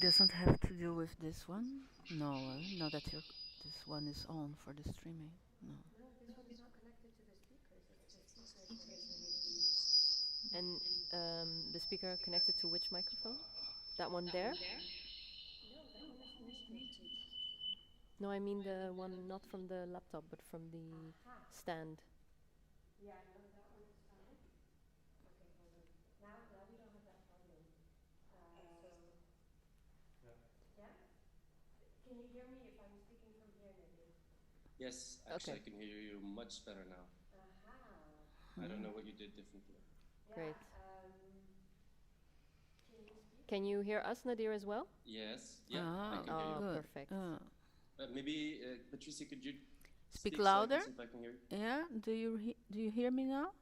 doesn't have to do with this one. No, now that this one is on for the streaming. No. No, this one is not connected to the speakers. It's the speakers that are doing it. And the speaker connected to which microphone? That one there? No, that one is connected. No, I mean the one not from the laptop, but from the stand. Yeah, no, that one is fine. Okay, hold on. Now we don't have that problem. Yeah? Can you hear me if I'm speaking from here, Nadir? Yes, actually, I can hear you much better now. I don't know what you did differently. Great. Can you speak? Can you hear us, Nadir, as well? Yes. Yeah, I can hear you. Good. Perfect. Maybe Patricia, could you Speak louder? So I can see if I can hear you? Yeah. Do you hear me now?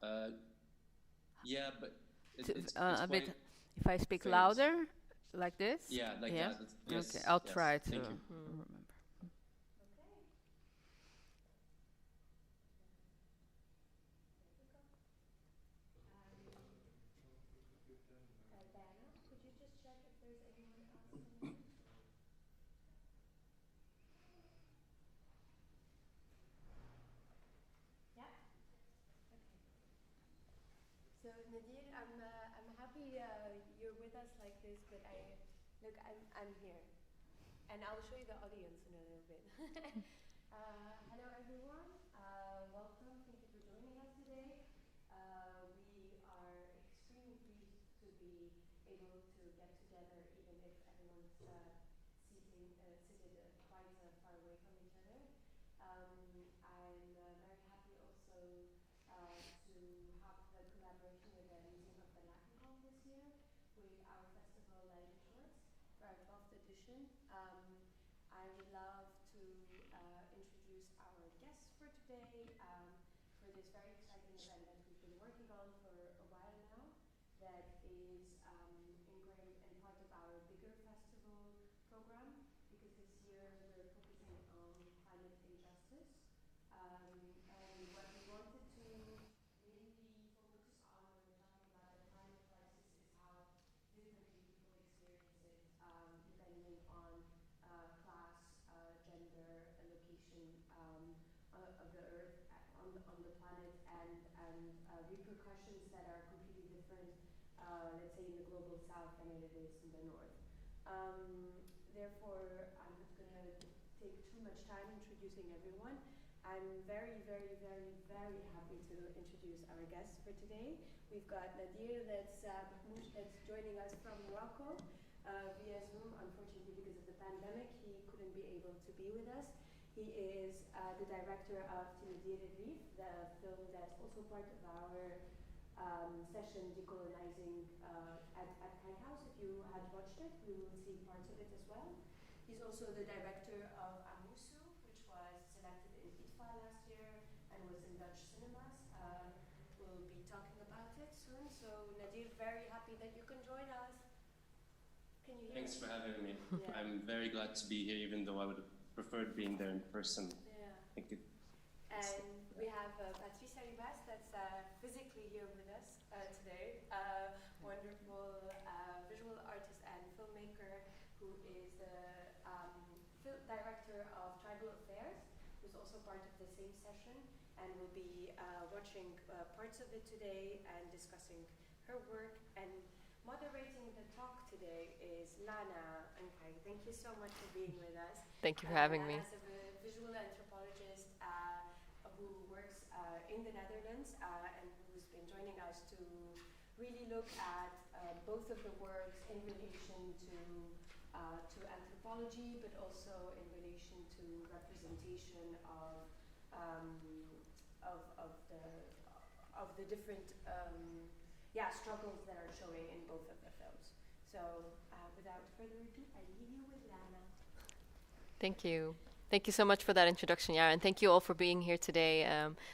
Yeah, but it's a bit. If I speak faint. louder, like this. Yeah, like that. Yes, okay, I'll try to thank you. remember. Diana, could you just check if there's anyone else in the room? Yeah? Okay. So Nadir, I'm happy you're with us like this, but I'm here. And I'll show you the audience in a little bit. Hello everyone, welcome, thank you for joining us today. We are extremely pleased to be able to get together, even if everyone's seated quite far away from each other. I'm very happy also to have the collaboration with the Museum of the Lakenhal Museum with our festival Lakenhal for our 12th edition. I would love to introduce our guests for today for this very exciting event that we've been working on for a while now, that is ingrained and part of our bigger festival program, because this year we're focusing on climate injustice. And what we wanted to really focus on when we're talking about the climate crisis is how differently people experience it, depending on class, gender, location of the earth on the planet, and repercussions that are completely different, let's say in the global south than it is in the north. Therefore, I'm not going to take too much time introducing everyone. I'm very, very, very, very happy to introduce our guests for today. We've got Nadir Bouhmouch that's joining us from Morocco via Zoom. Unfortunately, because of the pandemic, he couldn't be able to be with us. He is the director of Timnadin N Rif, the film that's also part of our session Decolonizing at House. If you had watched it, you will see parts of it as well. He's also the director of Amusu, which was selected in ITFA last year and was in Dutch cinemas. We'll be talking about it soon. So Nadir, very happy that you can join us. Can you hear Thanks us? for having me. Yeah. I'm very glad to be here, even though I would have preferred being there in person. Yeah. Thank you. And we have Patricia Ribas that's physically here with us today. Wonderful visual artist and filmmaker who is the director of Tribal Affairs, who's also part of the same session and will be watching parts of it today and discussing her work. And moderating the talk today is Lana Askari. Thank you so much for being with us. Thank you for having me. As a visual anthropologist who works in the Netherlands and who's been joining us to really look at both of the works in relation to anthropology, but also in relation to representation of the different struggles that are showing in both of the films. So without further ado, I leave you with Lana. Thank you. Thank you so much for that introduction, Yara, and thank you all for being here today,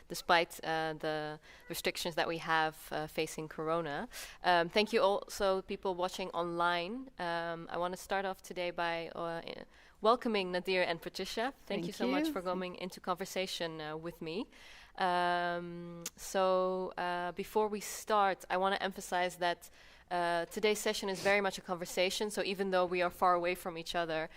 despite the restrictions that we have facing Corona. Thank you also, people watching online. I want to start off today by welcoming Nadir and Patricia. Thank you so much for coming into conversation with me. Before we start, I want to emphasize that Today's session is very much a conversation, so even though we are far away from each other,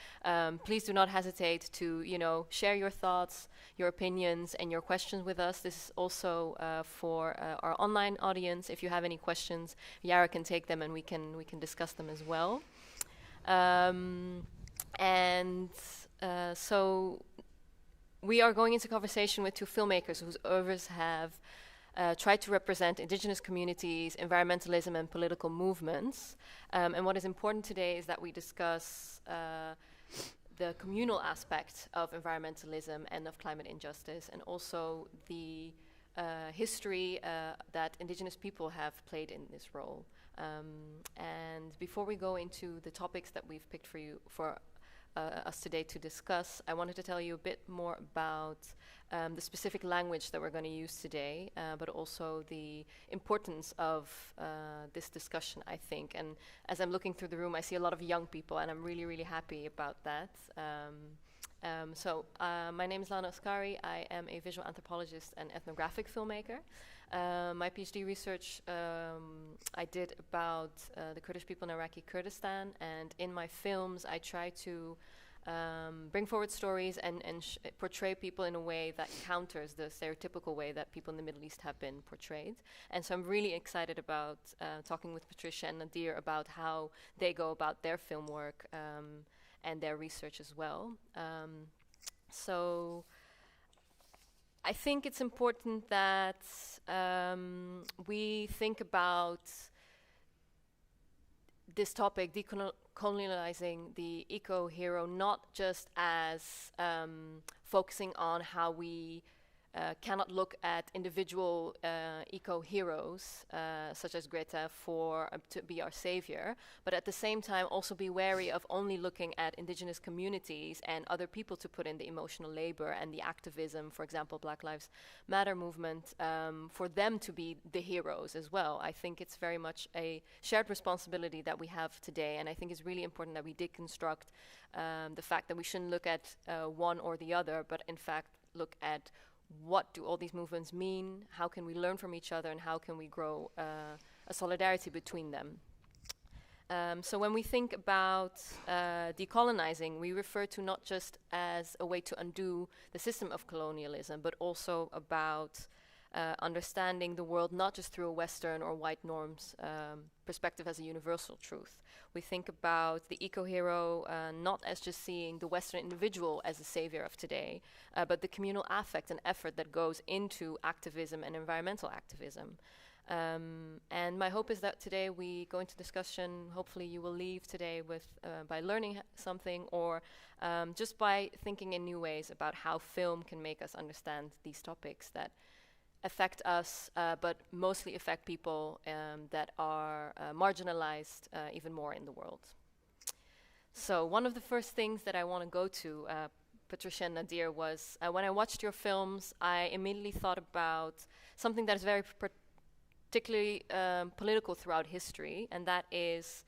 please do not hesitate to, share your thoughts, your opinions, and your questions with us. This is also for our online audience. If you have any questions, Yara can take them and we can discuss them as well. So we are going into conversation with two filmmakers whose oeuvres have tried to represent indigenous communities, environmentalism, and political movements. And what is important today is that we discuss the communal aspect of environmentalism and of climate injustice, and also the history that indigenous people have played in this role. And before we go into the topics that we've picked for us today to discuss, I wanted to tell you a bit more about the specific language that we're going to use today, but also the importance of this discussion, I think. And as I'm looking through the room, I see a lot of young people, and I'm really, really happy about that. My name is Lana Askari. I am a visual anthropologist and ethnographic filmmaker. My PhD research I did about the Kurdish people in Iraqi Kurdistan, and in my films I try to bring forward stories and portray people in a way that counters the stereotypical way that people in the Middle East have been portrayed. And so I'm really excited about talking with Patricia and Nadir about how they go about their film work and their research as well. So I think it's important that we think about this topic, decolonizing the eco-hero, not just as focusing on how we cannot look at individual eco-heroes, such as Greta, to be our savior, but at the same time also be wary of only looking at indigenous communities and other people to put in the emotional labor and the activism, for example, Black Lives Matter movement, for them to be the heroes as well. I think it's very much a shared responsibility that we have today, and I think it's really important that we deconstruct the fact that we shouldn't look at one or the other, but in fact look at what do all these movements mean, how can we learn from each other, and how can we grow a solidarity between them. So when we think about decolonizing, we refer to not just as a way to undo the system of colonialism, but also about understanding the world not just through a Western or white norms perspective as a universal truth. We think about the eco-hero not as just seeing the Western individual as a savior of today, but the communal affect and effort that goes into activism and environmental activism. And my hope is that today we go into discussion, hopefully you will leave today with by learning something, or just by thinking in new ways about how film can make us understand these topics that affect us, but mostly affect people that are marginalized even more in the world. So one of the first things that I want to go to, Patricia and Nadir, was when I watched your films, I immediately thought about something that is very particularly political throughout history, and that is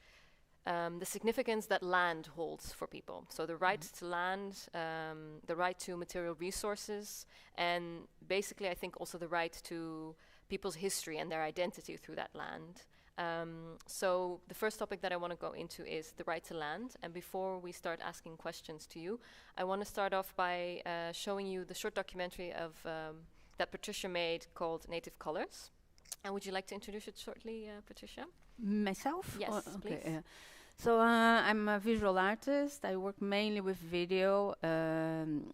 the significance that land holds for people. So the right to land, the right to material resources, and basically I think also the right to people's history and their identity through that land. So the first topic that I want to go into is the right to land. And before we start asking questions to you, I want to start off by showing you the short documentary of that Patricia made called Native Colors. And would you like to introduce it shortly, Patricia? Myself? Yes, okay, please. So I'm a visual artist. I work mainly with video, and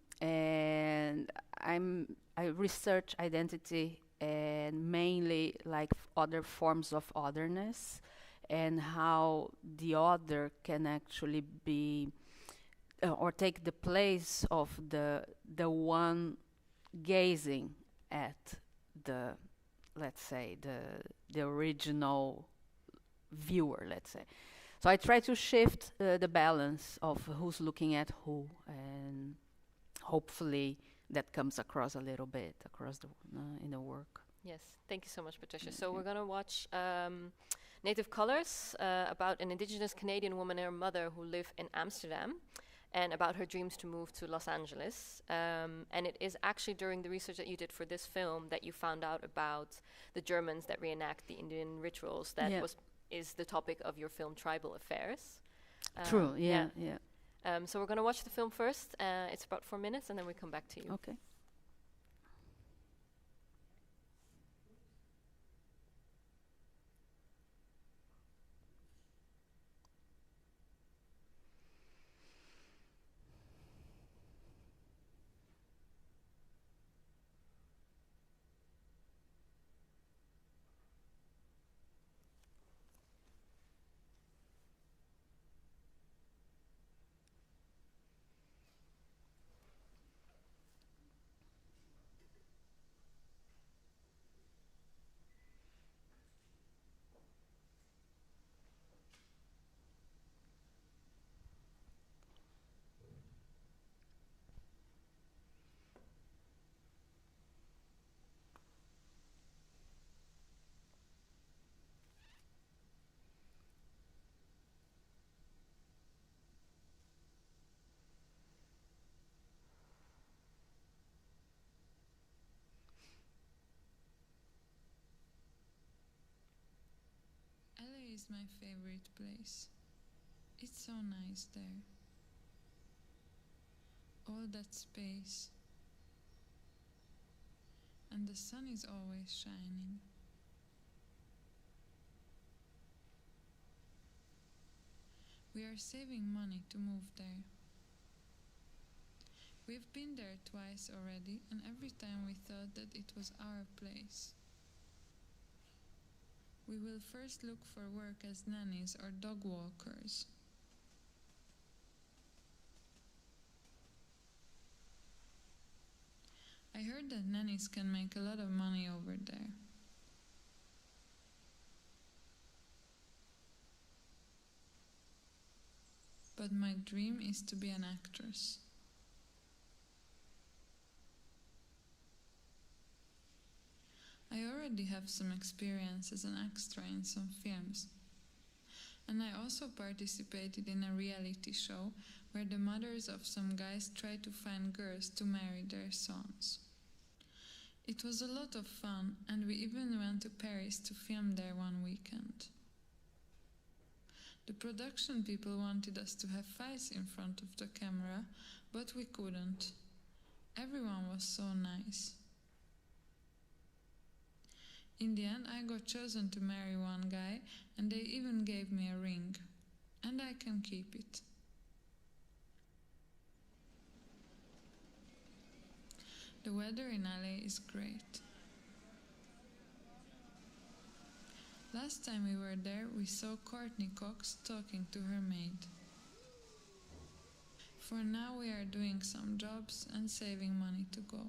I research identity and mainly like other forms of otherness, and how the other can actually be or take the place of the one gazing at the, let's say, the original viewer, let's say. So I try to shift the balance of who's looking at who, and hopefully that comes across a little bit across the in the work. Yes, thank you so much, Patricia. So we're going to watch Native Colors, about an indigenous Canadian woman and her mother who live in Amsterdam, and about her dreams to move to Los Angeles. And it is actually during the research that you did for this film that you found out about the Germans that reenact the Indian rituals that was is the topic of your film Tribal Affairs. True, yeah. So we're going to watch the film first. It's about 4 minutes, and then we come back to you. Okay. LA is my favorite place. It's so nice there. All that space. And the sun is always shining. We are saving money to move there. We've been there twice already, and every time we thought that it was our place. We will first look for work as nannies or dog walkers. I heard that nannies can make a lot of money over there. But my dream is to be an actress. I already have some experience as an extra in some films. And I also participated in a reality show where the mothers of some guys tried to find girls to marry their sons. It was a lot of fun, and we even went to Paris to film there one weekend. The production people wanted us to have fights in front of the camera, but we couldn't. Everyone was so nice. In the end, I got chosen to marry one guy, and they even gave me a ring. And I can keep it. The weather in LA is great. Last time we were there, we saw Courtney Cox talking to her maid. For now, we are doing some jobs and saving money to go.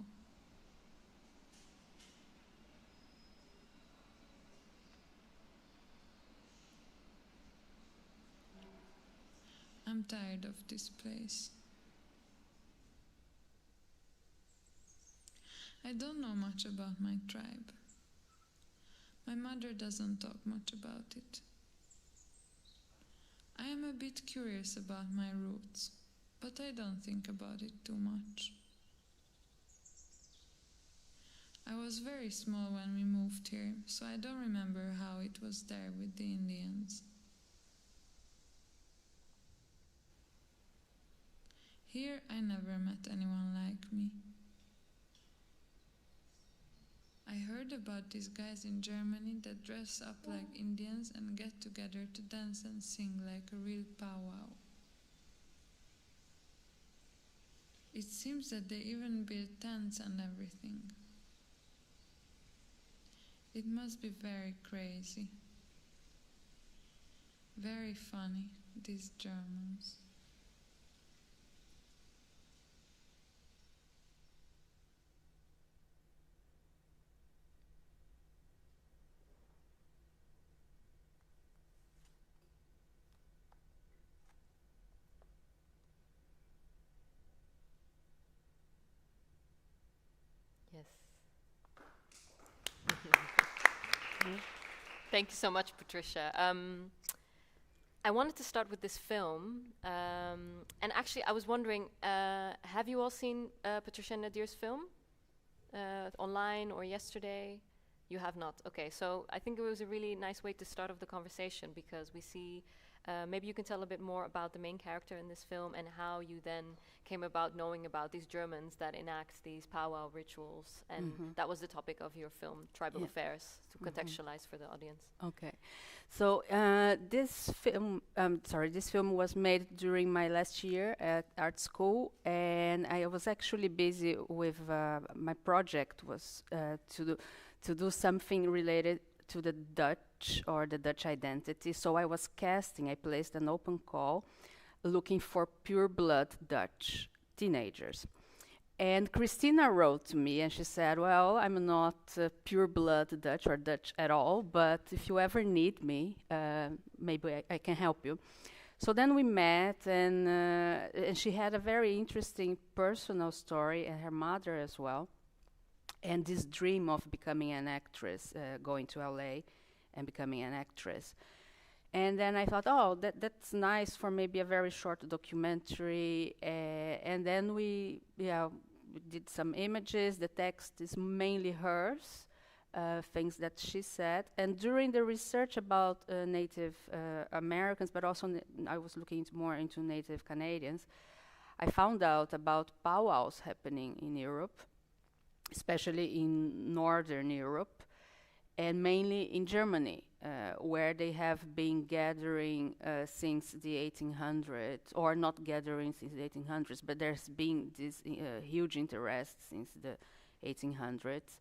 I'm tired of this place. I don't know much about my tribe. My mother doesn't talk much about it. I am a bit curious about my roots, but I don't think about it too much. I was very small when we moved here, so I don't remember how it was there with the Indians. Here I never met anyone like me. I heard about these guys in Germany that dress up like Indians and get together to dance and sing like a real powwow. It seems that they even build tents and everything. It must be very crazy. Very funny, these Germans. Yes. Thank you so much, Patricia. I wanted to start with this film, and actually I was wondering, have you all seen Patricia and Nadir's film online or yesterday? You have not. Okay, so I think it was a really nice way to start off the conversation, because we see, maybe you can tell a bit more about the main character in this film and how you then came about knowing about these Germans that enact these powwow rituals, and that was the topic of your film, Tribal Affairs, to contextualize for the audience. Okay, so this film was made during my last year at art school, and I was actually busy with my project was to do something related to the Dutch or the Dutch identity. So I placed an open call looking for pure blood Dutch teenagers. And Christina wrote to me and she said, well, I'm not pure blood Dutch or Dutch at all, but if you ever need me, maybe I can help you. So then we met, and she had a very interesting personal story, and her mother as well, and this dream of becoming an actress, going to LA and becoming an actress. And then I thought, oh, that's nice for maybe a very short documentary. And then we did some images. The text is mainly hers, things that she said. And during the research about Native Americans, but also I was looking more into Native Canadians, I found out about powwows happening in Europe, especially in Northern Europe, and mainly in Germany, where they have been gathering since the 1800s, or not gathering since the 1800s, but there's been this huge interest since the 1800s.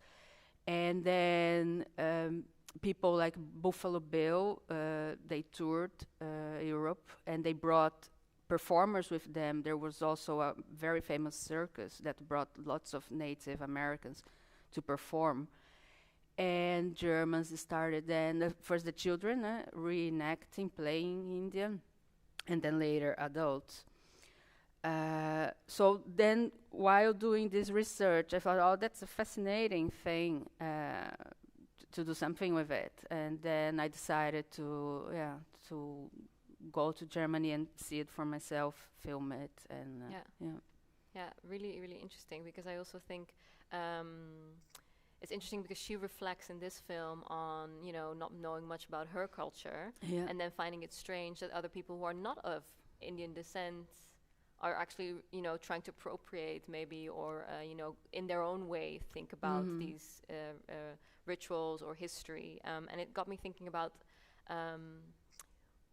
And then people like Buffalo Bill, they toured Europe, and they brought performers with them. There was also a very famous circus that brought lots of Native Americans to perform. And Germans started then, first the children reenacting, playing Indian, and then later adults. So then while doing this research, I thought, oh, that's a fascinating thing to do something with it. And then I decided to go to Germany and see it for myself, film it, and really, really interesting, because I also think it's interesting because she reflects in this film on, not knowing much about her culture, and then finding it strange that other people who are not of Indian descent are actually, trying to appropriate maybe, or, in their own way think about these rituals or history. And it got me thinking about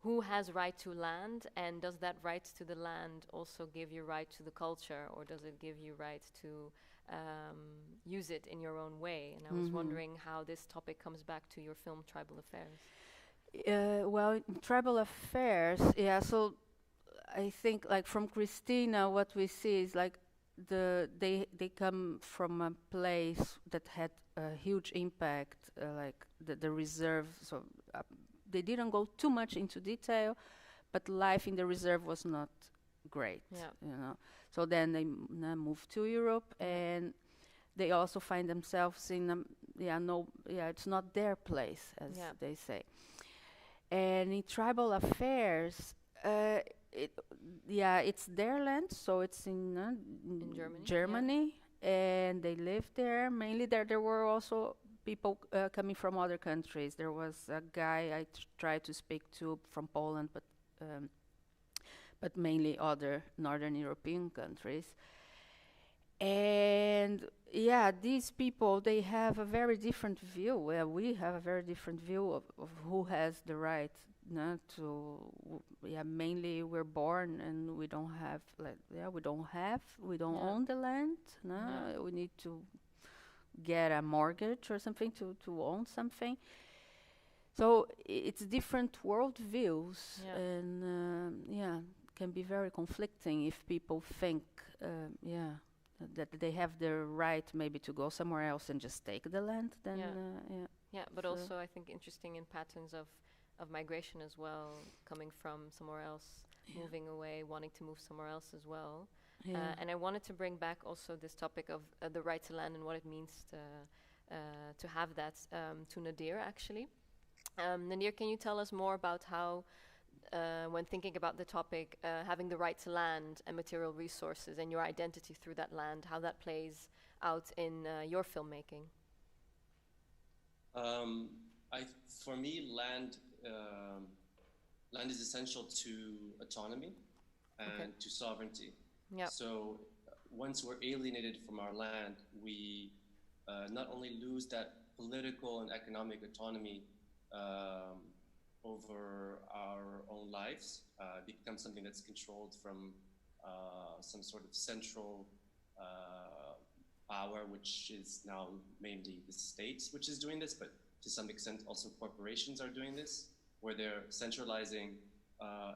who has right to land, and does that right to the land also give you right to the culture, or does it give you right to use it in your own way? And I was wondering how this topic comes back to your film Tribal Affairs. Well, in Tribal Affairs, so I think like from Christina, what we see is like they come from a place that had a huge impact, like the reserve. So they didn't go too much into detail, but life in the reserve was not great. So then they moved to Europe, and they also find themselves in it's not their place, as they say. And in Tribal Affairs, it's their land, so it's in Germany, and they live there. Mainly there were also people coming from other countries. There was a guy I tried to speak to from Poland, but mainly other Northern European countries. And these people, they have a very different view. We have a very different view of who has the right mainly we're born and we don't have, we don't own the land. We need to get a mortgage or something to own something. So it's different world views, and can be very conflicting if people think that they have the right maybe to go somewhere else and just take the land. Then but so also I think interesting in patterns of migration as well, coming from somewhere else, moving away, wanting to move somewhere else as well. And I wanted to bring back also this topic of the right to land and what it means to have that to Nadir, actually. Nadir, can you tell us more about how, when thinking about the topic, having the right to land and material resources and your identity through that land, how that plays out in your filmmaking? Um, for me, land is essential to autonomy and to sovereignty. Yep. So once we're alienated from our land, we not only lose that political and economic autonomy over our own lives, it becomes something that's controlled from some sort of central power, which is now mainly the states, which is doing this, but to some extent also corporations are doing this, where they're centralizing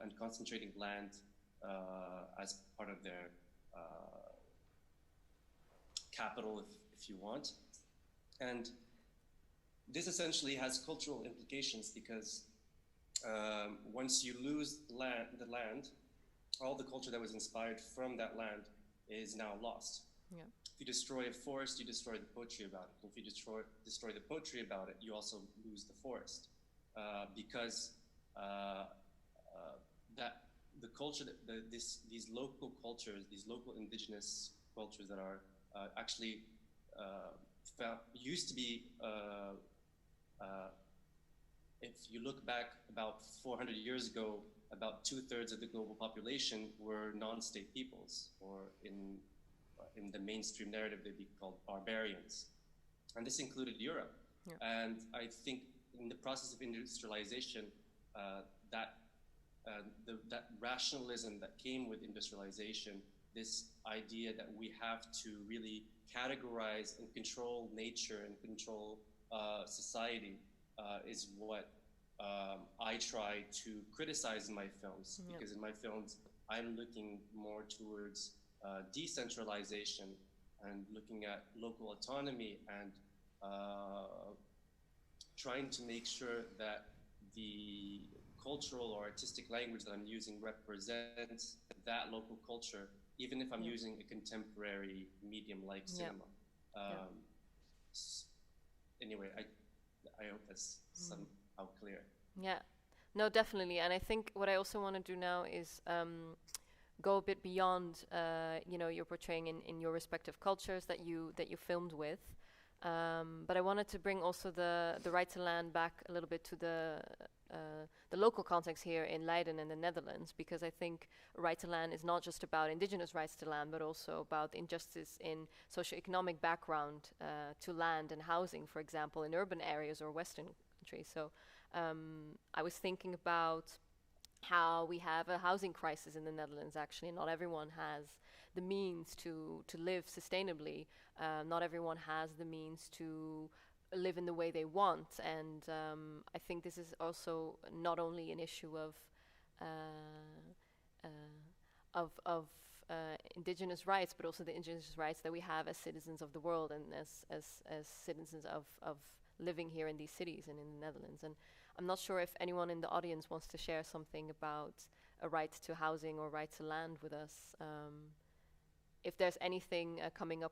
and concentrating land as part of their capital, if you want. And this essentially has cultural implications because once you lose the land, all the culture that was inspired from that land is now lost. Yeah. If you destroy a forest, you destroy the poetry about it. If you destroy the poetry about it, you also lose the forest. Because that the culture, these local cultures, these local indigenous cultures that are actually used to be, if you look back about 400 years ago, about 2/3 of the global population were non-state peoples, or in the mainstream narrative, they'd be called barbarians. And this included Europe. Yeah. And I think in the process of industrialization, that rationalism that came with industrialization, this idea that we have to really categorize and control nature and control society is what I try to criticize in my films. Yep. Because in my films, I'm looking more towards decentralization and looking at local autonomy and trying to make sure that the cultural or artistic language that I'm using represents that local culture, even if I'm using a contemporary medium like cinema. Anyway, I hope that's somehow clear. Yeah, no, definitely. And I think what I also want to do now is go a bit beyond, you're portraying in your respective cultures that you filmed with. But I wanted to bring also the right to land back a little bit to the local context here in Leiden in the Netherlands, because I think right to land is not just about indigenous rights to land, but also about injustice in socioeconomic background to land and housing, for example, in urban areas or Western countries. So I was thinking about how we have a housing crisis in the Netherlands. Actually, not everyone has the means to live sustainably. Not everyone has the means to live in the way they want, and I think this is also not only an issue of indigenous rights, but also the indigenous rights that we have as citizens of the world and as citizens of living here in these cities and in the Netherlands. And I'm not sure if anyone in the audience wants to share something about a right to housing or right to land with us. If there's anything coming up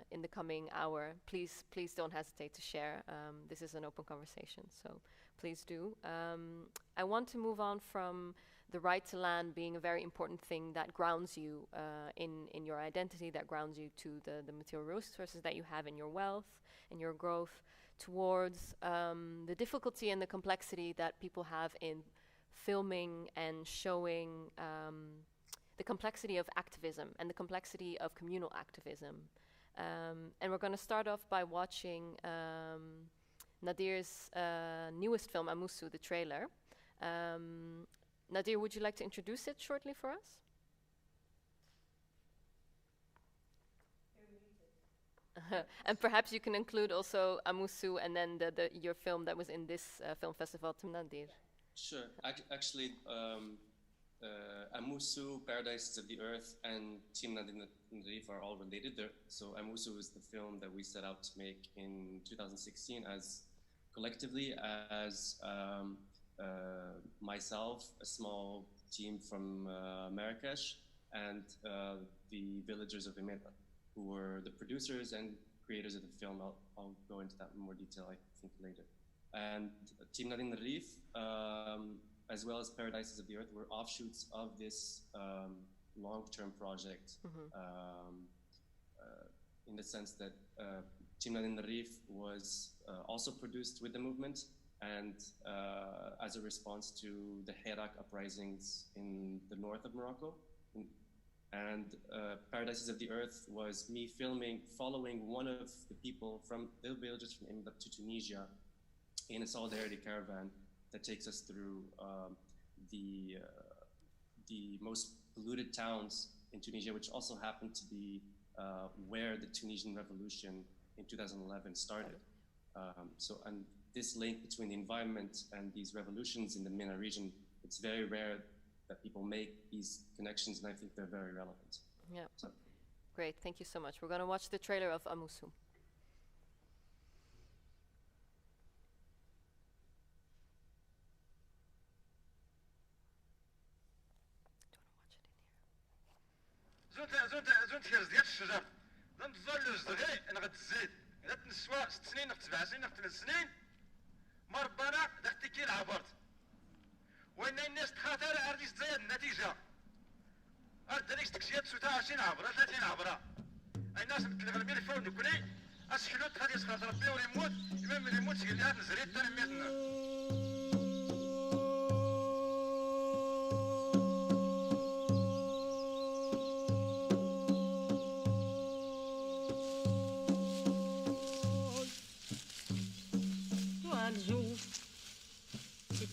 in the coming hour, please don't hesitate to share. This is an open conversation, so please do. I want to move on from the right to land being a very important thing that grounds you in your identity, that grounds you to the material resources that you have in your wealth and your growth, towards the difficulty and the complexity that people have in filming and showing the complexity of activism and the complexity of communal activism. And we're going to start off by watching Nadir's newest film, Amusu, the trailer. Nadir, would you like to introduce it shortly for us? And perhaps you can include also Amusu and then your film that was in this film festival, Timnadin. Sure. Actually, Amusu, Paradises of the Earth, and Timnadin N Rif are all related. So Amusu is the film that we set out to make in 2016 as collectively as myself, a small team from Marrakesh, and the villagers of Emeta, who were the producers and creators of the film. I'll go into that in more detail, I think, later. And Timnadin N Rif, as well as Paradises of the Earth, were offshoots of this long-term project, in the sense that Timnadin N Rif was also produced with the movement, and as a response to the Hirak uprisings in the north of Morocco. And Paradises of the Earth was me following one of the people from the villages from Imdat to Tunisia in a solidarity caravan that takes us through the most polluted towns in Tunisia, which also happened to be where the Tunisian Revolution in 2011 started. And this link between the environment and these revolutions in the MENA region, it's very rare that people make these connections, and I think they're very relevant. Yeah. So. Great, thank you so much. We're going to watch the trailer of Amusu. زون تيرز ديال الشجر زون تزول دغي انا غتزيد الا تنسوا 6 سنين في 7 سنين في 8 سنين ما ربنا داك كي العبرت وان الناس تخاطر عرفتي تزايد النتيجه هذيك تكشيات 26 عبره 30 عبره الناس متلغلبين الفون نكوني اسحلوت غادي يسخر ربي وريموت المهم ريموت قال لي نزريت تنميتنا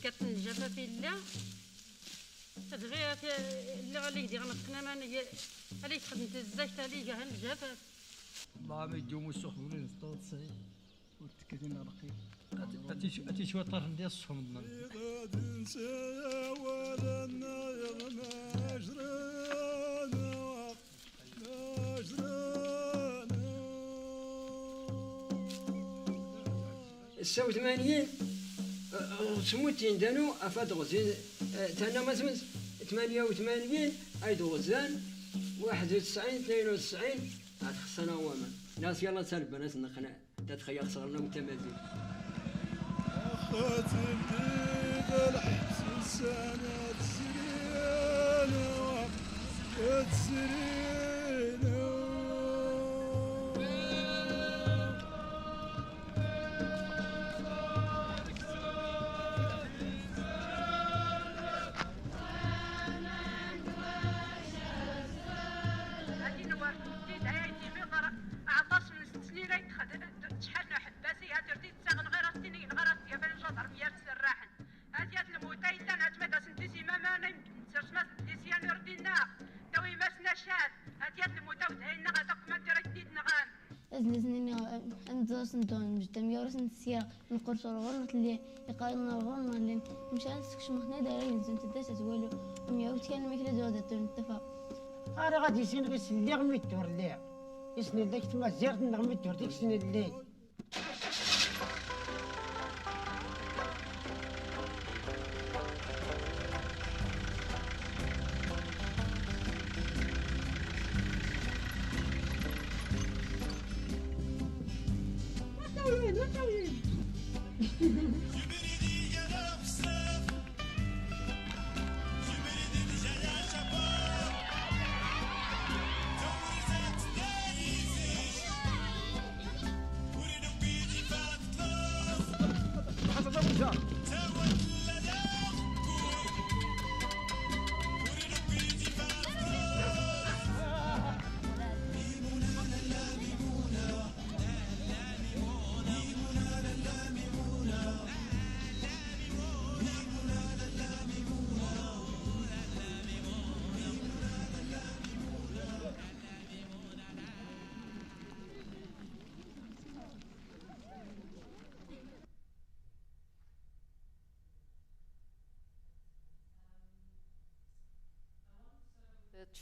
كتنجف في الله تدغيا في اللي غالي يدير نقنا ما اللي تخدمت الزاك تالي جا الجفاف الله ما يدوم السخون نسطو تصعي وتكدين رقي اتي شويه طرف ديال الصحم الساو 80 سموتين دانو افاد غزين تانا ما سمت 88 ايد غزان 91 92 عاد خصنا هو ناس يلا سلب ناس نخنا تتخيل خسرنا متمازين اخات الجديد الحبس السنه تسرينا سنتون مجتمع يورسن السيرة نقرص الغرنة اللي يقالنا الغرنة اللي مشان سكش مخنا دارين زنت داس تقولوا ميوت كان مثل زودة نتفا أنا غادي يسين غير سني غمي الدور اللي يسني داك تما زيرت نغمي الدور ديك سني اللي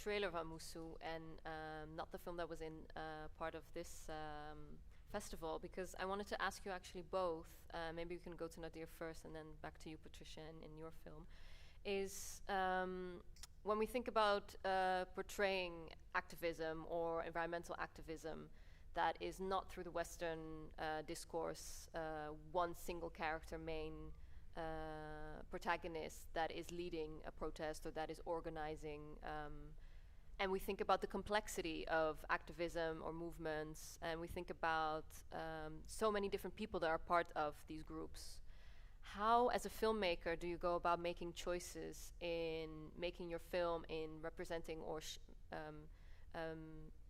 Trailer of Amusu and not the film that was in part of this festival, because I wanted to ask you actually both, maybe we can go to Nadir first and then back to you, Patricia, in your film, is when we think about portraying activism or environmental activism that is not through the Western discourse, one single character main protagonist that is leading a protest or that is organizing and we think about the complexity of activism or movements, and we think about so many different people that are part of these groups. How, as a filmmaker, do you go about making choices in making your film, in representing, or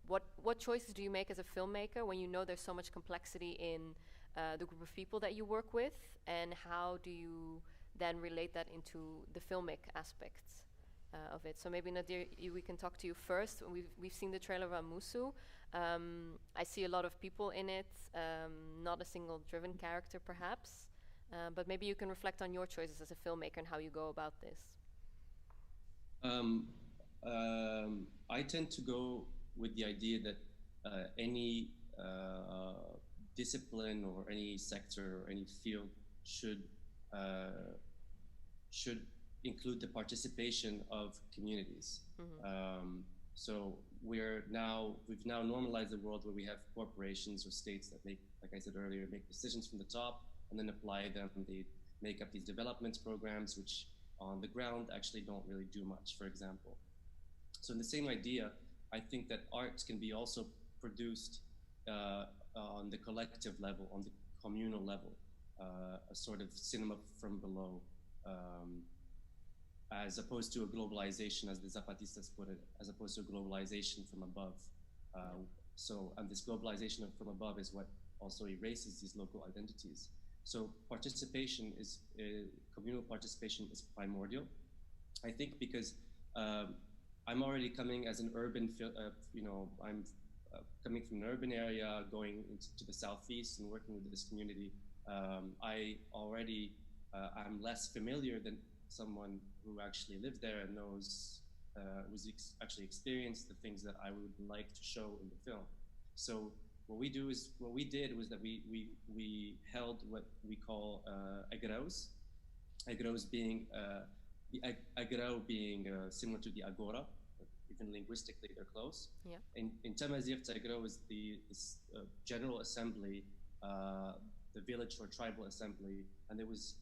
what choices do you make as a filmmaker when you know there's so much complexity in the group of people that you work with, and how do you then relate that into the filmic aspects of it? So maybe Nadir, we can talk to you first. We've seen the trailer of Musu. I see a lot of people in it, not a single driven character perhaps, but maybe you can reflect on your choices as a filmmaker and how you go about this. I tend to go with the idea that any discipline or any sector or any field should include the participation of communities. So we've now normalized the world where we have corporations or states that make, like I said earlier, make decisions from the top and then apply them. They make up these development programs, which on the ground actually don't really do much, for example. So in the same idea, I think that art can be also produced on the collective level, on the communal level, a sort of cinema from below, as opposed to a globalization, as the Zapatistas put it, as opposed to a globalization from above. And this globalization from above is what also erases these local identities. So participation is, communal participation is primordial, I think, because I'm already coming as an urban, I'm coming from an urban area, going into the southeast and working with this community. I already, I'm less familiar than someone who actually lived there and knows, actually experienced the things that I would like to show in the film. So what we did was that we held what we call agraus. Agraus being the agrau being similar to the agora, even linguistically they're close. Yeah. In Tamazight, agrau is the general assembly, the village or tribal assembly, and there was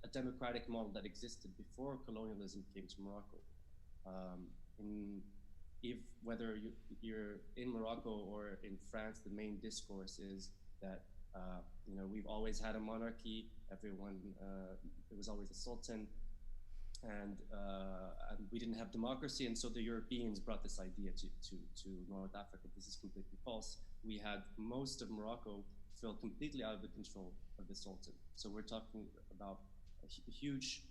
a democratic model that existed before colonialism came to Morocco. Whether you're in Morocco or in France, the main discourse is that we've always had a monarchy. Everyone, there was always a sultan, and we didn't have democracy. And so the Europeans brought this idea to North Africa. This is completely false. We had most of Morocco fell completely out of the control of the sultan. So we're talking about a huge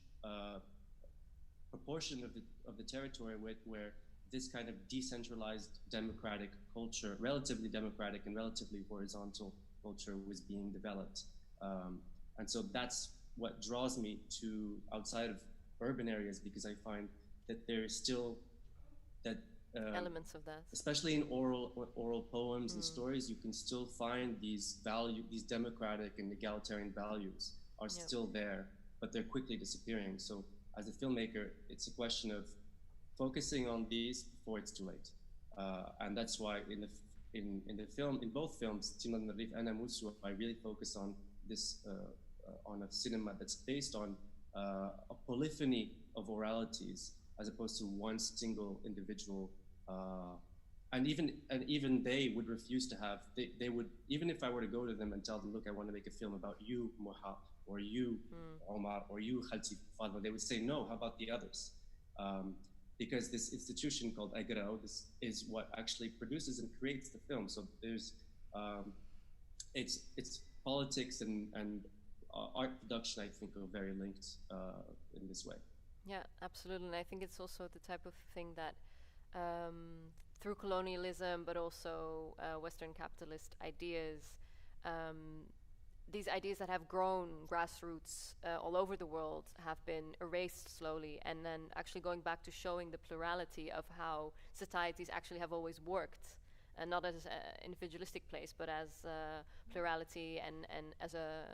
proportion of the territory where this kind of decentralized democratic culture, relatively democratic and relatively horizontal culture, was being developed. And so that's what draws me to outside of urban areas, because I find that there is still that elements of that, especially in oral poems and stories, you can still find these democratic and egalitarian values are still there, but they're quickly disappearing. So as a filmmaker, it's a question of focusing on these before it's too late, and that's why in both films, Timnadin N Rif and Musu, I really focus on this on a cinema that's based on a polyphony of oralities, as opposed to one single individual. And even they would refuse to have. They would, even if I were to go to them and tell them, look, I want to make a film about you, Moha, or you, Omar, or you, Khalti Fadwa, they would say no. How about the others? Because this institution called Agrao, this is what actually produces and creates the film. So there's, it's politics and art production, I think, are very linked in this way. Yeah, absolutely. And I think it's also the type of thing that through colonialism, but also Western capitalist ideas, these ideas that have grown grassroots all over the world have been erased slowly, and then actually going back to showing the plurality of how societies actually have always worked, and not as an individualistic place, but as plurality and as a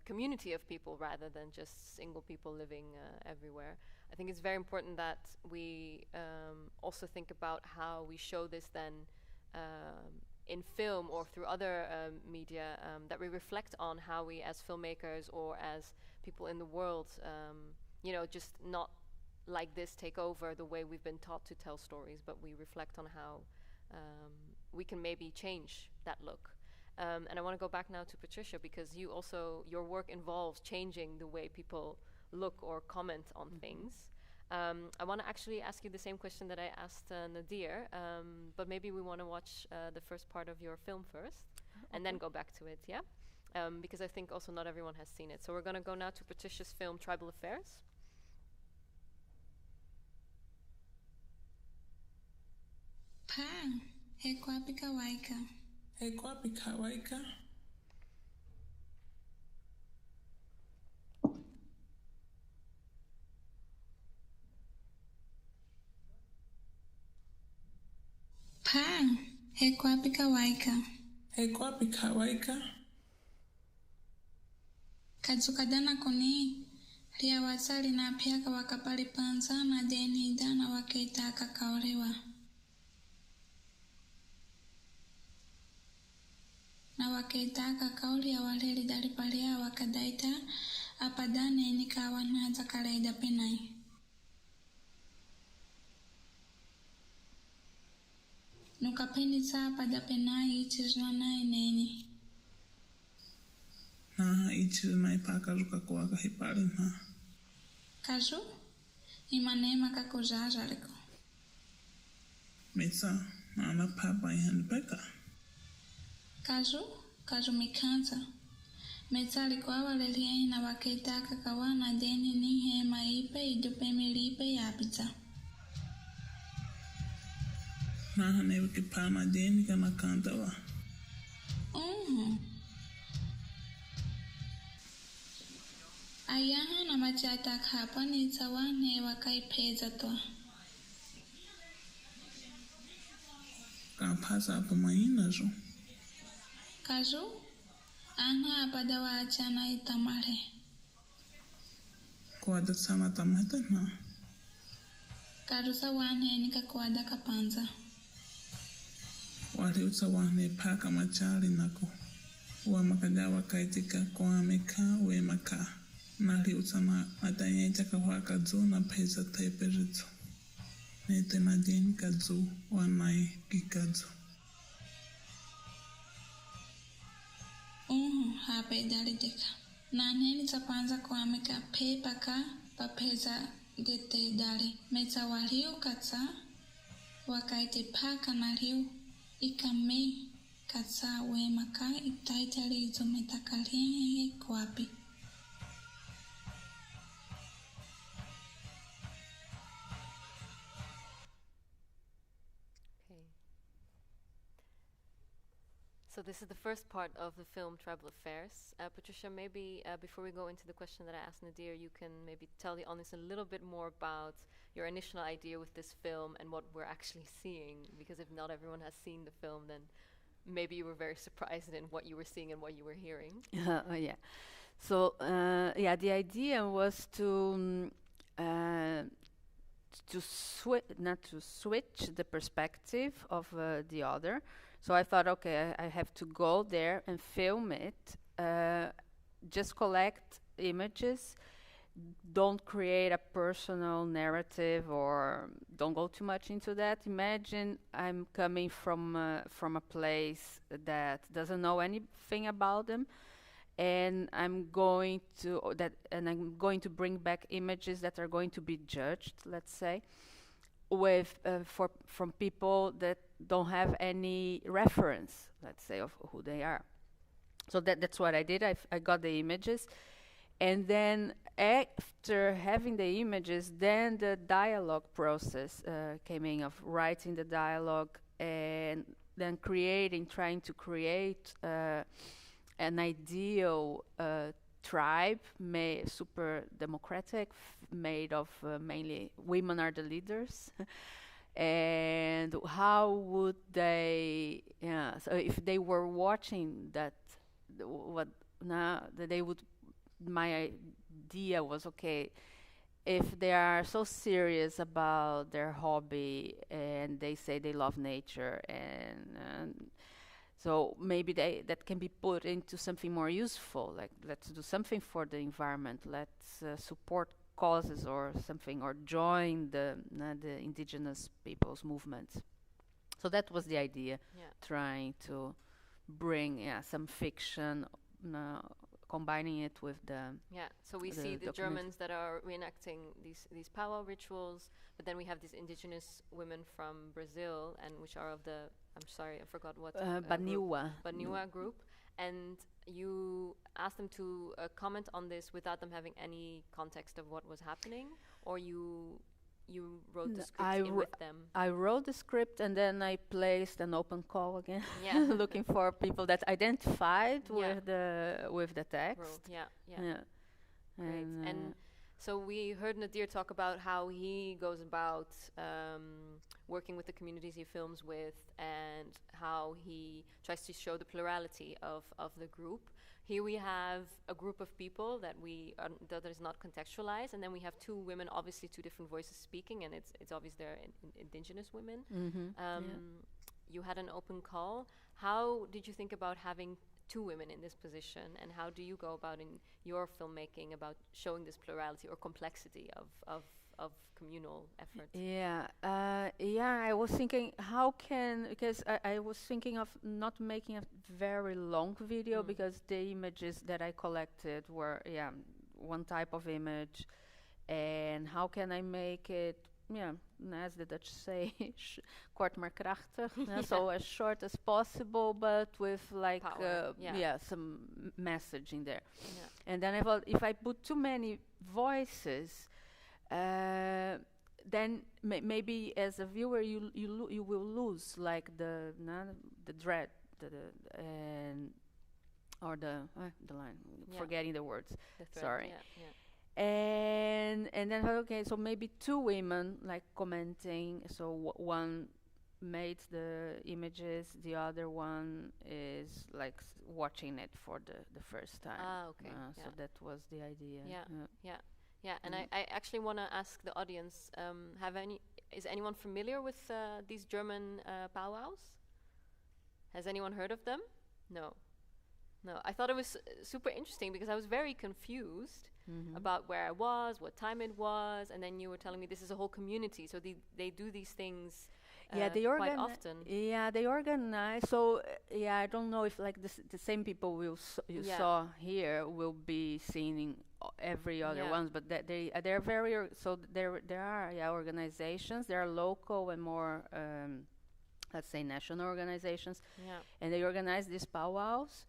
community of people rather than just single people living everywhere. I think it's very important that we also think about how we show this then in film or through other media, that we reflect on how we as filmmakers or as people in the world, just not like this take over the way we've been taught to tell stories, but we reflect on how we can maybe change that look. And I want to go back now to Patricia, because your work involves changing the way people look or comment on things. I want to actually ask you the same question that I asked Nadir, but maybe we want to watch the first part of your film first, and then go back to it, yeah? Because I think also not everyone has seen it. So we're going to go now to Patricia's film, Tribal Affairs. Pa, hekwapi waika. Hekwapi waika. Pa, hekwapi waika. Hekwapi waika. Kadzukadana koni ria wasali na piaka wakapali panza na deni dana wakaitaka kaolewa. Na wakaitaka kauli ya waleli dalipalia wakadaita apadane nikawa naza kalaida penai. Nukapeni saa pada penai ichizwana neni. Na ichizwana ipaka ruka kuwaka hipali na. Kazu? Imanema kakuzaza liko. Mesa, na papa ihanipeka. Kazu mikanza. Metsali kwa waleliai na wakaitaka kawana deni ni hema ipe idupe milipe yapita. Na newe kipana deni kana kantawa. Ayaha na machata hapa ni tawane wakaipeza toa. Kapasa hapo maina zo. Kazu, ana apada wachana itamare. Kuada sama tamata na. Karusa wane nika kuada kapanza. Wale usa wane paka machari nako. Uwa makadawa kaitika kwa meka we maka. Nali usa na atanyeta kawaka zo na pesa taiperezo. Nete na deni kazo wanai kikazo. Hapa idali deka. Na neni tapanza kwa meka pe paka papeza gete idali. Meta waliu katsa wakaite paka na liu ikame katsa we maka itaitali izo metakalie kwapi. So this is the first part of the film Tribal Affairs. Patricia, maybe before we go into the question that I asked Nadir, you can maybe tell the audience a little bit more about your initial idea with this film and what we're actually seeing, because if not everyone has seen the film, then maybe you were very surprised in what you were seeing and what you were hearing. Yeah. So, the idea was to switch the perspective of the other. So I thought, okay, I have to go there and film it, just collect images, don't create a personal narrative or don't go too much into that. Imagine I'm coming from a place that doesn't know anything about them, and I'm going to bring back images that are going to be judged, let's say, from people that don't have any reference, let's say, of who they are. So that's what I did. I got the images, and then after having the images, then the dialogue process came in, of writing the dialogue and then trying to create an ideal tribe, super democratic, made of mainly women are the leaders. And how would they, so if they were watching that, my idea was, okay, if they are so serious about their hobby and they say they love nature, and so maybe that can be put into something more useful, like let's do something for the environment, let's support causes or something, or join the indigenous people's movements. So that was the idea, trying to bring some fiction, combining it with the So we see the Germans that are reenacting these powwow rituals, but then we have these indigenous women from Brazil, and which are of the, I'm sorry, I forgot what Baniwa group, and you asked them to comment on this without them having any context of what was happening, or you wrote the script with them? I wrote the script, and then I placed an open call again, looking for people that identified with the text. Great. And so we heard Nadir talk about how he goes about working with the communities he films with, and how he tries to show the plurality of the group. Here we have a group of people that that is not contextualized, and then we have two women, obviously two different voices speaking, and it's obvious they're indigenous women. You had an open call. How did you think about having two women in this position, and how do you go about in your filmmaking about showing this plurality or complexity of communal efforts? I was thinking because I was thinking of not making a very long video, because the images that I collected were one type of image, and how can I make it, as the Dutch say, kort maar krachtig, so as short as possible, but with like some message in there. And then I thought, if I put too many voices, then maybe as a viewer you will lose like the dread, or the line, forgetting the words. Sorry. And then okay, so maybe two women like commenting. So one made the images, the other one is like watching it for the first time. So that was the idea. And I actually want to ask the audience, is anyone familiar with these German powwows? Has anyone heard of them? No. I thought it was super interesting, because I was very confused about where I was, what time it was, and then you were telling me this is a whole community, so they do these things quite often. They organize. So I don't know if like the same people you saw here will be seen in every other ones, but they're very so there are organizations. There are local and more let's say national organizations, and they organize these powwows.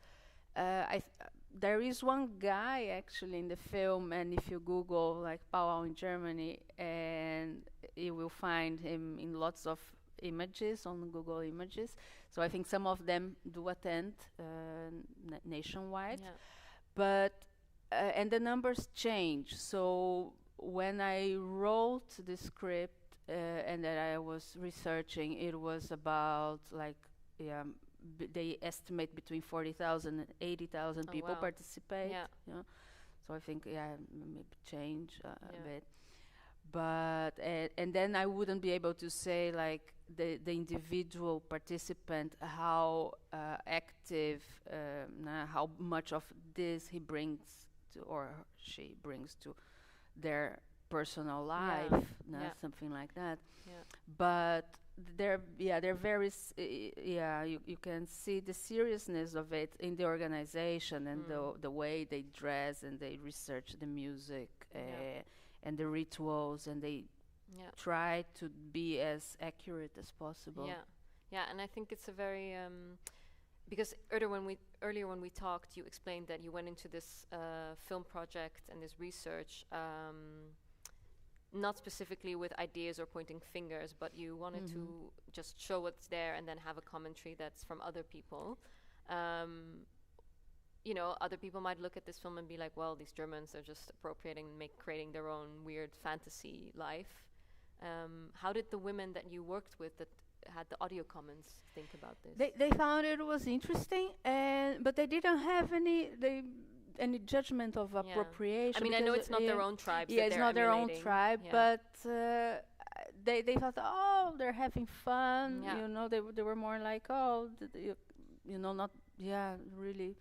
There is one guy actually in the film, and if you Google like powwow in Germany, and you will find him in lots of images on Google Images. So I think some of them do attend nationwide, but and the numbers change. So when I wrote the script and that I was researching, it was about like they estimate between 40,000 and 80,000 people participate. So I think maybe change a bit, but and then I wouldn't be able to say like the individual participant how active, how much of this he brings to or she brings to their personal life, something like that. But they're very you can see the seriousness of it in the organization and the way they dress, and they research the music and the rituals, and they try to be as accurate as possible. And I think it's a very because earlier when we talked, you explained that you went into this film project and this research not specifically with ideas or pointing fingers, but you wanted to just show what's there and then have a commentary that's from other people. Other people might look at this film and be like, well, these Germans are just appropriating and creating their own weird fantasy life. How did the women that you worked with that had the audio comments think about this? They found it was interesting, but they didn't have any judgment of appropriation. I mean, I know it's not their own tribe. It's not their own tribe, but they thought, oh, they're having fun. They were more like, oh, not really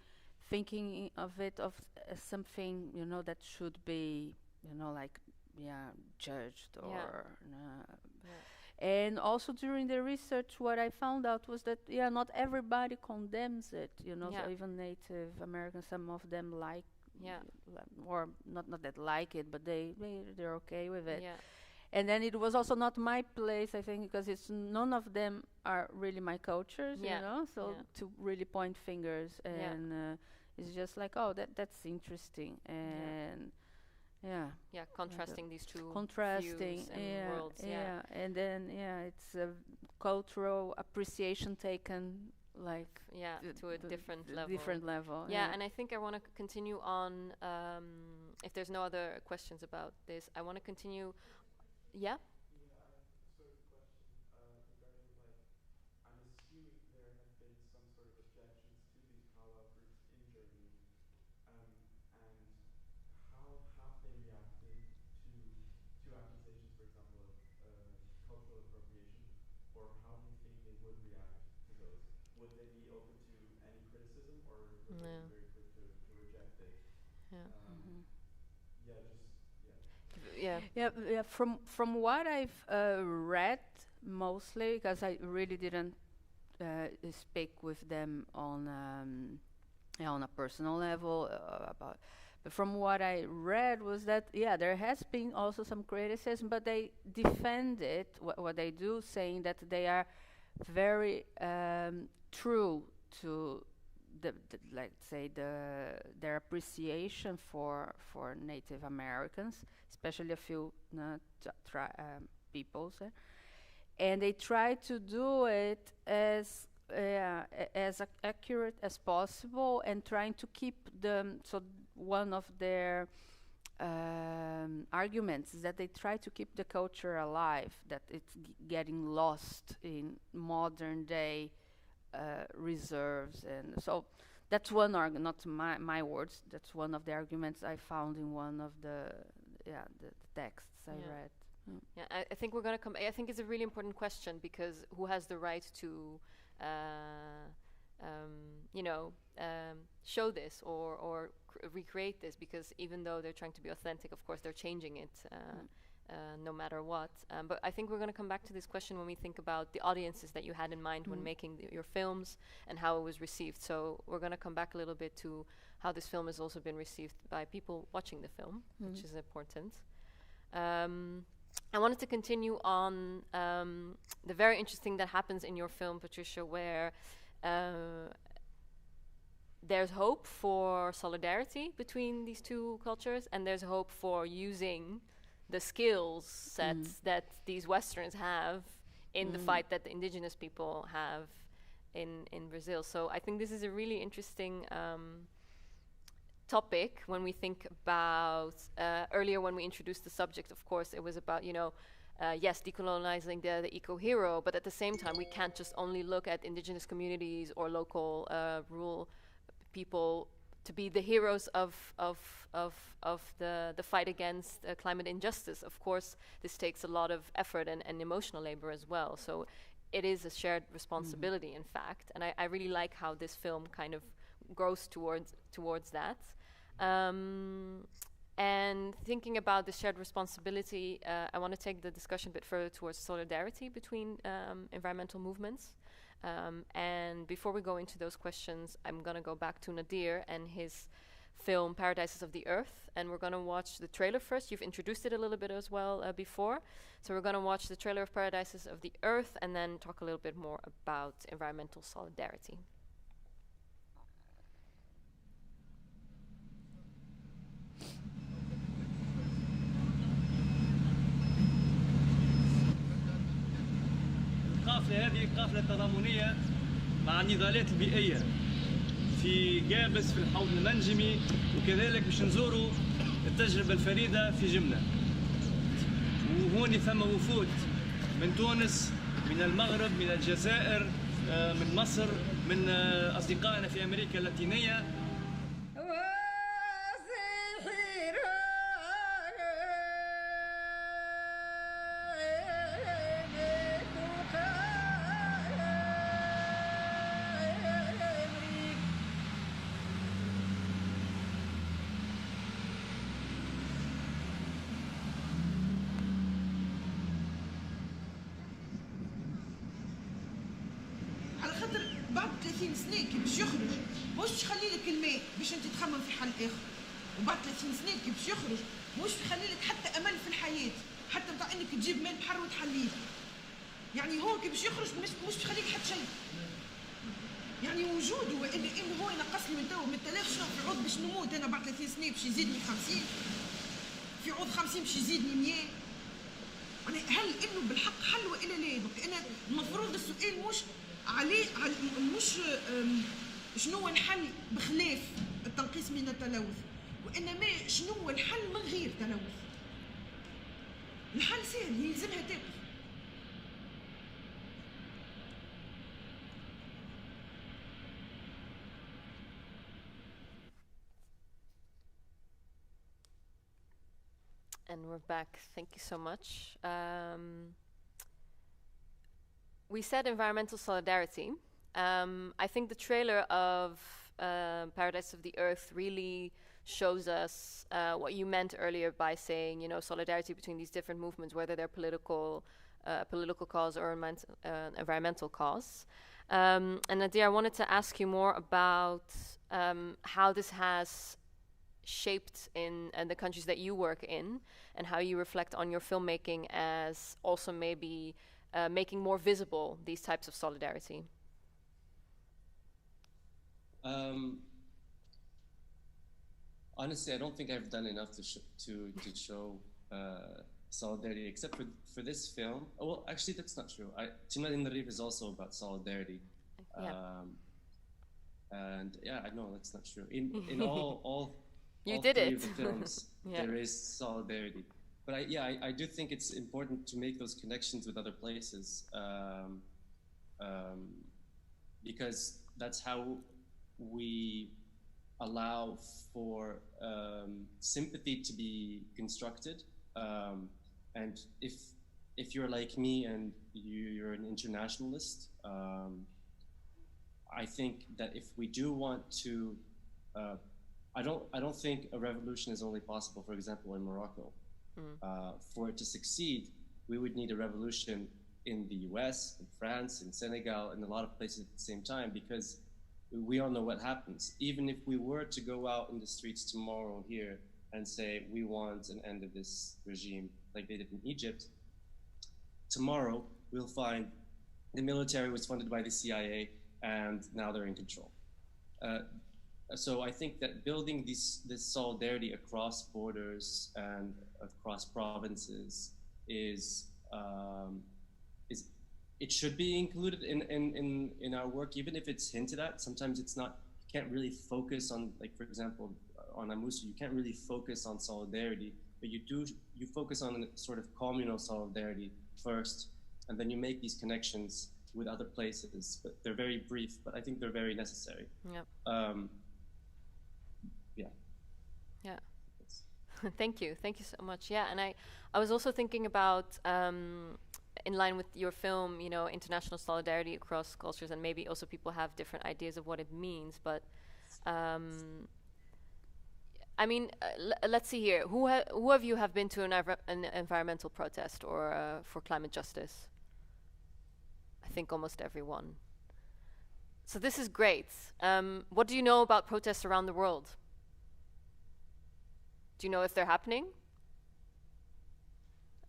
thinking of it as something that should be like judged Yeah. or. And also during the research, what I found out was that not everybody condemns it. So even Native Americans, some of them or not that like it, but they're okay with it. Yeah. And then it was also not my place, I think, because it's none of them are really my cultures, So to really point fingers and it's just like, oh, that's interesting, and contrasting these two contrasting views and worlds. And then it's a cultural appreciation taken like to a different level. And I think I want to continue on. If there's no other questions about this, I want to continue. Yeah. From what I've read, mostly, because I really didn't speak with them on a personal level about. But from what I read was that there has been also some criticism, but they defend it. What they do, saying that they are very true to their appreciation for Native Americans, especially a few peoples, and they try to do it as accurate as possible, and trying to keep them. So one of their arguments is that they try to keep the culture alive, that it's getting lost in modern day reserves, and so that's one argument, not my words. That's one of the arguments I found in one of the texts I read. I think we're going to come. I think it's a really important question, because who has the right to, show this or recreate this? Because even though they're trying to be authentic, of course they're changing it. No matter what. But I think we're going to come back to this question when we think about the audiences that you had in mind when making your films and how it was received. So we're going to come back a little bit to how this film has also been received by people watching the film, which is important. I wanted to continue on the very interesting that happens in your film, Patricia, where there's hope for solidarity between these two cultures, and there's hope for using the skills sets that these Westerns have in the fight that the indigenous people have in Brazil. So I think this is a really interesting topic when we think about, earlier when we introduced the subject, of course, it was about, yes, decolonizing the eco-hero, but at the same time, we can't just only look at indigenous communities or local rural people to be the heroes of the fight against climate injustice. Of course, this takes a lot of effort and emotional labor as well. So it is a shared responsibility, in fact. And I really like how this film kind of goes towards that. And thinking about the shared responsibility, I want to take the discussion a bit further towards solidarity between environmental movements. And before we go into those questions, I'm going to go back to Nadir and his film Paradises of the Earth, and we're going to watch the trailer first. You've introduced it a little bit as well before. So we're going to watch the trailer of Paradises of the Earth and then talk a little bit more about environmental solidarity. القافلة هذه قافلة تضامنية مع النضالات البيئية في جابس في الحوض المنجمي، وكذلك باش نزوروا التجربة الفريدة في جمنة. وهون ثم وفود من تونس، من المغرب، من الجزائر، من مصر، من أصدقائنا في أمريكا اللاتينية. 30 سنة كي باش يخرج مش تخلي لك الماء باش انت تخمم في حل اخر، وبعد 30 سنة كي باش يخرج مش تخلي لك حتى امل في الحياة، حتى نتاع انك تجيب ماء بحر وتحليه. يعني هو كي باش يخرج مش تخلي لك حتى شيء. يعني وجوده وان هو ينقص لي من تو من 3000 شنو في عوض باش نموت انا بعد 30 سنة باش يزيدني 50، في عوض 50 باش يزيدني 100. يعني هل انه بالحق حل والا لا؟ انا المفروض السؤال مش عليه مش شنو هو الحل بخلاف التنقيص من التلوث، وانما شنو هو الحل من غير تلوث. الحل سهل، يلزمها توقف. And we're back. Thank you so much. We said environmental solidarity. I think the trailer of Paradise of the Earth really shows us what you meant earlier by saying, you know, solidarity between these different movements, whether they're political cause or environmental cause. And Nadir, I wanted to ask you more about how this has shaped in the countries that you work in, and how you reflect on your filmmaking as also maybe making more visible these types of solidarity. Honestly, I don't think I've done enough to show solidarity, except for this film. Oh, well, actually, that's not true. Timnadin N Rif is also about solidarity. Yeah. And yeah, I know that's not true. In all you all did three it. of the films, Yeah. there is solidarity. But I do think it's important to make those connections with other places, because that's how we allow for sympathy to be constructed. And if you're like me and you're an internationalist, I think that if we do want to, I don't think a revolution is only possible, for example, in Morocco. For it to succeed, we would need a revolution in the US, in France, in Senegal, and a lot of places at the same time, because we all know what happens. Even if we were to go out in the streets tomorrow here and say we want an end of this regime like they did in Egypt, tomorrow we'll find the military was funded by the CIA and now they're in control. So I think that building this solidarity across borders and across provinces is it should be included in our work, even if it's hinted at. Sometimes it's not. You can't really focus on, like, for example, on Amusu, you can't really focus on solidarity, but you focus on a sort of communal solidarity first, and then you make these connections with other places. But they're very brief, but I think they're very necessary. Yeah. Yeah. Thank you so much. Yeah, and I was also thinking about, in line with your film, you know, international solidarity across cultures, and maybe also people have different ideas of what it means. But I mean, let's see here. Who of you have been to an environmental protest or for climate justice? I think almost everyone. So this is great. What do you know about protests around the world? Do you know if they're happening?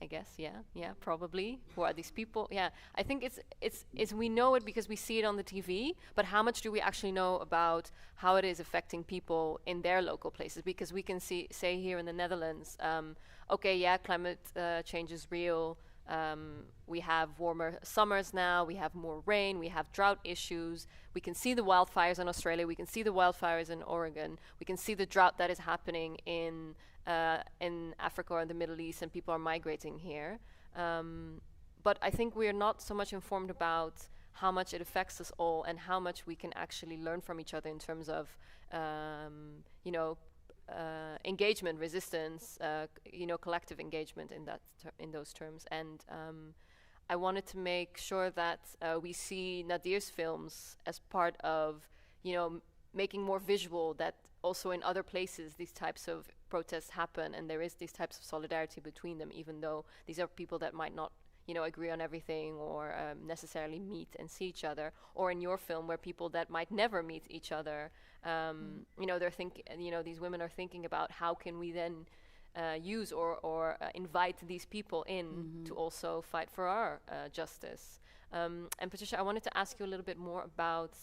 I guess, yeah, probably. Who are these people? Yeah, I think it's we know it because we see it on the TV, but how much do we actually know about how it is affecting people in their local places? Because we can say here in the Netherlands, okay, yeah, climate change is real. We have warmer summers now, we have more rain, we have drought issues. We can see the wildfires in Australia, we can see the wildfires in Oregon, we can see the drought that is happening in Africa or the Middle East, and people are migrating here. But I think we are not so much informed about how much it affects us all and how much we can actually learn from each other in terms of, you know, engagement, resistance, you know, collective engagement in those terms. And I wanted to make sure that we see Nadir's films as part of, you know, making more visual that also in other places these types of protests happen and there is these types of solidarity between them, even though these are people that might not, agree on everything or necessarily meet and see each other, or in your film where people that might never meet each other, these women are thinking about how can we then use or invite these people in to also fight for our justice. And Patricia, I wanted to ask you a little bit more about,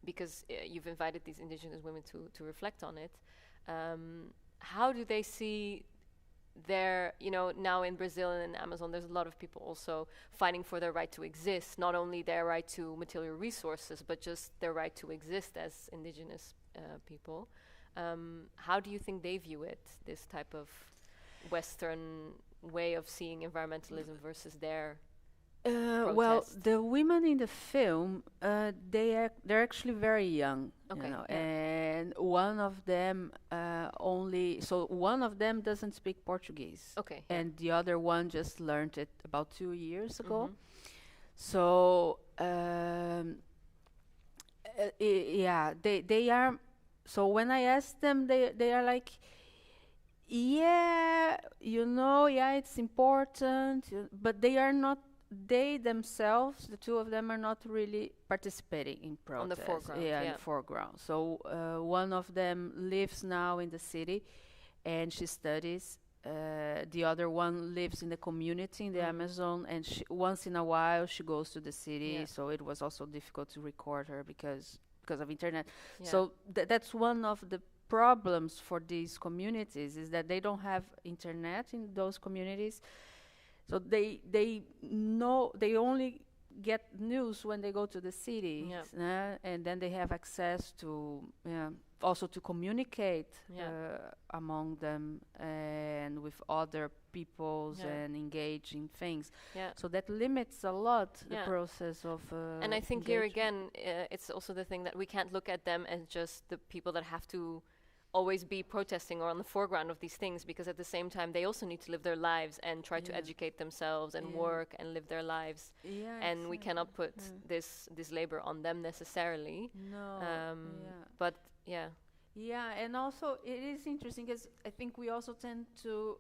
because you've invited these Indigenous women to reflect on it. How do they see their, now in Brazil and in Amazon, there's a lot of people also fighting for their right to exist, not only their right to material resources, but just their right to exist as Indigenous people. How do you think they view it, this type of Western way of seeing environmentalism versus their well, the women in the film, they're actually very young, and one of them one of them doesn't speak Portuguese, and the other one just learned it about 2 years ago. So they are. So when I ask them, they are like, it's important, but they are not. They themselves, the two of them, are not really participating in protest. On the foreground, in the foreground. So one of them lives now in the city, and she studies. The other one lives in the community in the Amazon, and once in a while she goes to the city. So it was also difficult to record her because of internet. So that's one of the problems for these communities, is that they don't have internet in those communities. So they only get news when they go to the city, and then they have access to also to communicate among them and with other peoples and engage in things. So that limits a lot the process of. And I think here again, it's also the thing that we can't look at them as just the people that have to always be protesting or on the foreground of these things, because at the same time they also need to live their lives and try to educate themselves and work and live their lives, and we cannot put this labor on them necessarily. But and also it is interesting because I think we also tend to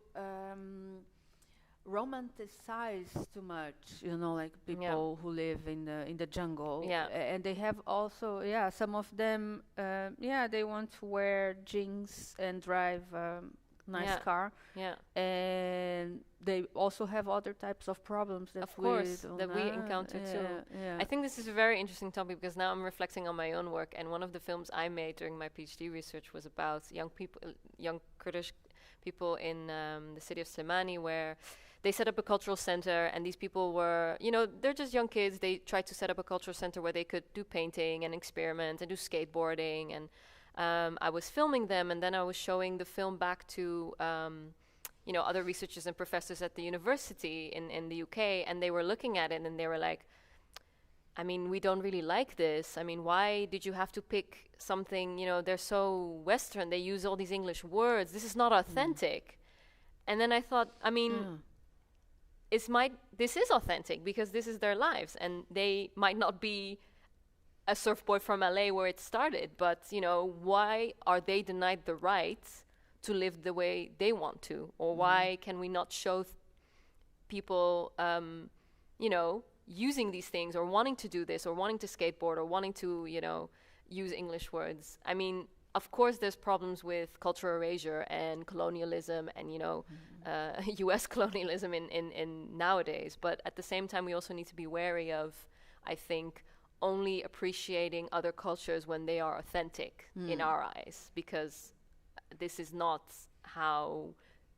romanticize too much, like people who live in the jungle, and they have also some of them they want to wear jeans and drive nice car, and they also have other types of problems that we encounter too. I think this is a very interesting topic because now I'm reflecting on my own work, and one of the films I made during my PhD research was about young Kurdish people in the city of Slimani, where they set up a cultural center, and these people were, they're just young kids. They tried to set up a cultural center where they could do painting and experiment and do skateboarding. And I was filming them, and then I was showing the film back to, other researchers and professors at the university in the UK, and they were looking at it, and they were like, I mean, we don't really like this. I mean, why did you have to pick something, they're so Western, they use all these English words. This is not authentic. And then I thought, I mean, this is authentic because this is their lives, and they might not be a surf boy from LA where it started, but why are they denied the right to live the way they want to, or why can we not show people using these things or wanting to do this or wanting to skateboard or wanting to use English words? I mean, of course, there's problems with cultural erasure and colonialism and, U.S. colonialism in nowadays. But at the same time, we also need to be wary of, I think, only appreciating other cultures when they are authentic in our eyes, because this is not how.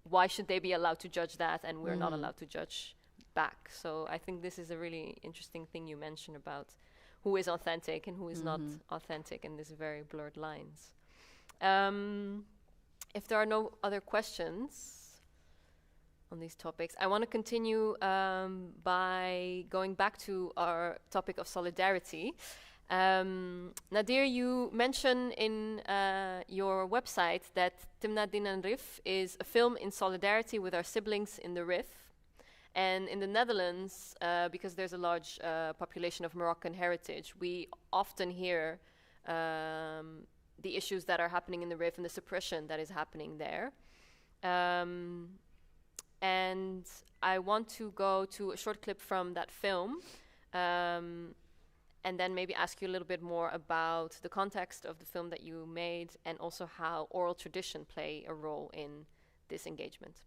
Why should they be allowed to judge that and we're not allowed to judge back? So I think this is a really interesting thing you mentioned about who is authentic and who is not authentic in these very blurred lines. If there are no other questions on these topics, I want to continue by going back to our topic of solidarity. Nadir, you mentioned in your website that Timnadin N Rif is a film in solidarity with our siblings in the Rif. And in the Netherlands, because there's a large population of Moroccan heritage, we often hear the issues that are happening in the Rif and the suppression that is happening there. And I want to go to a short clip from that film, and then maybe ask you a little bit more about the context of the film that you made, and also how oral tradition play a role in this engagement.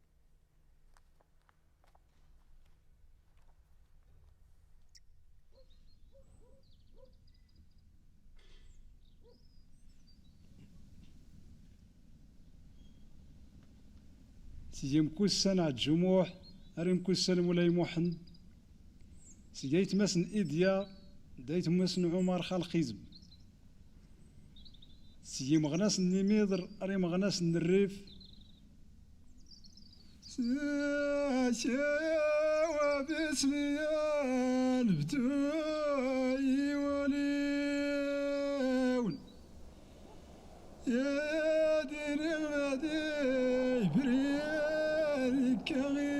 سيدي مكوسن على الجموع أري مكوسن مولاي محمد سيدي تمسن إيديا دايت مسن عمر خال خيزب سيدي مغناس النميضر أري مغناس الريف ساشا باسمي البتوي وليون يا دين المدي بريالي كغيفي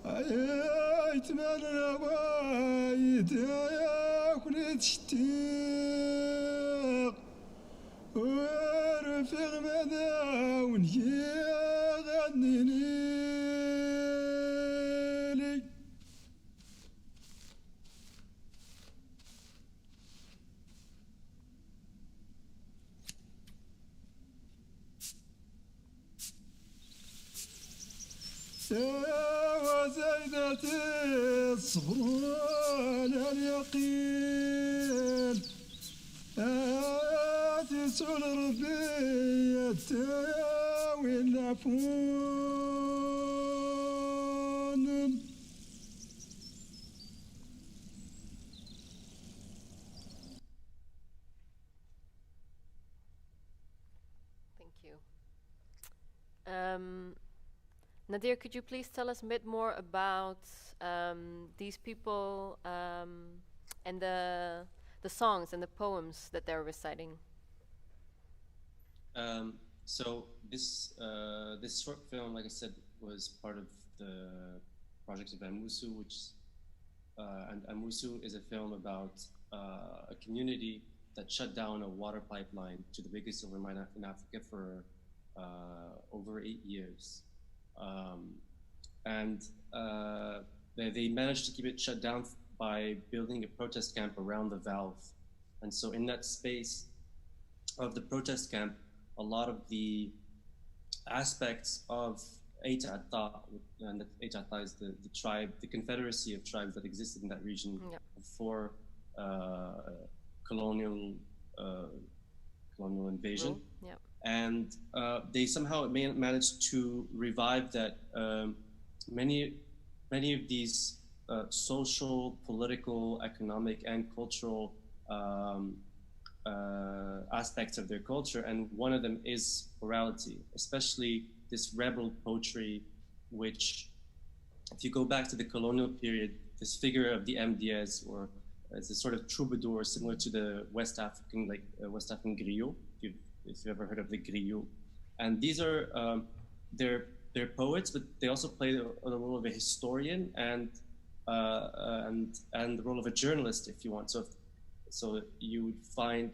عيت من الروايد ياكل تشتاق ورفق مداون يغنيني وزيدة الصبر على اليقين تسول ربي التاوي العفون Thank you. Nadir, could you please tell us a bit more about these people and the songs and the poems that they're reciting? So this short film, like I said, was part of the project of Amusu, and Amusu is a film about a community that shut down a water pipeline to the biggest silver mine in Africa for over 8 years. They managed to keep it shut down by building a protest camp around the valve. And so in that space of the protest camp, a lot of the aspects of Eitata, and Eitata is the tribe, the confederacy of tribes that existed in that region before colonial invasion. And they somehow managed to revive that. Many of these social, political, economic, and cultural aspects of their culture, and one of them is orality, especially this rebel poetry, which, if you go back to the colonial period, this figure of the MDS, or as a sort of troubadour similar to the West African griot, if you've ever heard of the griot. And these are, they're poets, but they also play the role of a historian and the role of a journalist, if you want. So you would find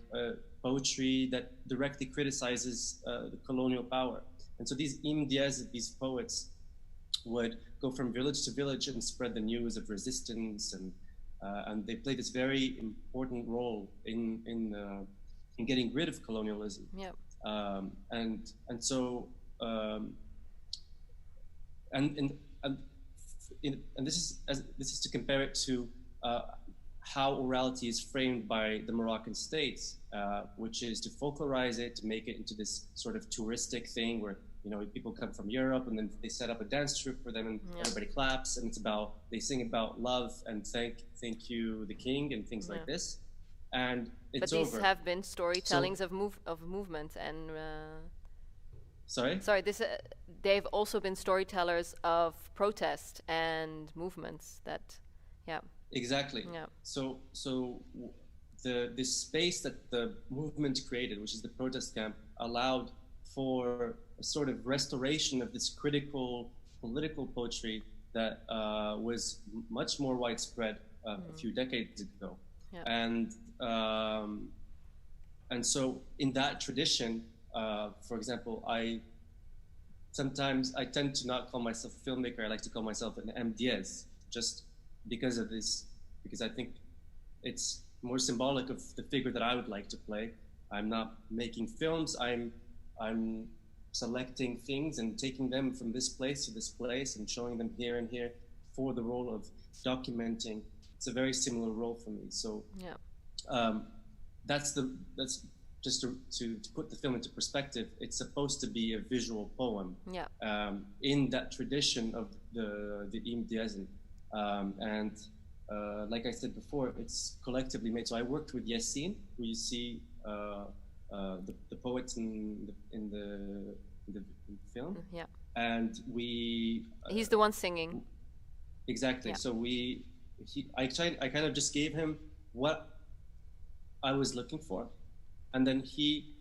poetry that directly criticizes the colonial power. And so these Imdiaz, these poets, would go from village to village and spread the news of resistance, and they play this very important role in getting rid of colonialism. And this is to compare it to how orality is framed by the Moroccan states, which is to folklorize it, to make it into this sort of touristic thing where, you know, people come from Europe and then they set up a dance troupe for them and everybody claps, and they sing about love and thank you the king and things like this, and it's over. But these have been storytellings of movement and. Sorry. They've also been storytellers of protest and movements. Exactly. So this space that the movement created, which is the protest camp, allowed for a sort of restoration of this critical political poetry that was much more widespread a few decades ago. Yeah. And so in that tradition, for example, sometimes I tend to not call myself a filmmaker. I like to call myself an MDS, just because of this, because I think it's more symbolic of the figure that I would like to play. I'm not making films. I'm selecting things and taking them from this place to this place and showing them here and here for the role of documenting. It's a very similar role for me. So that's just to put the film into perspective. It's supposed to be a visual poem in that tradition of the Imdiazin. Like I said before, it's collectively made. So I worked with Yassine, who you see the poet in the film. Yeah. And we... he's the one singing. Exactly. Yeah. So I kind of just gave him what I was looking for. And then he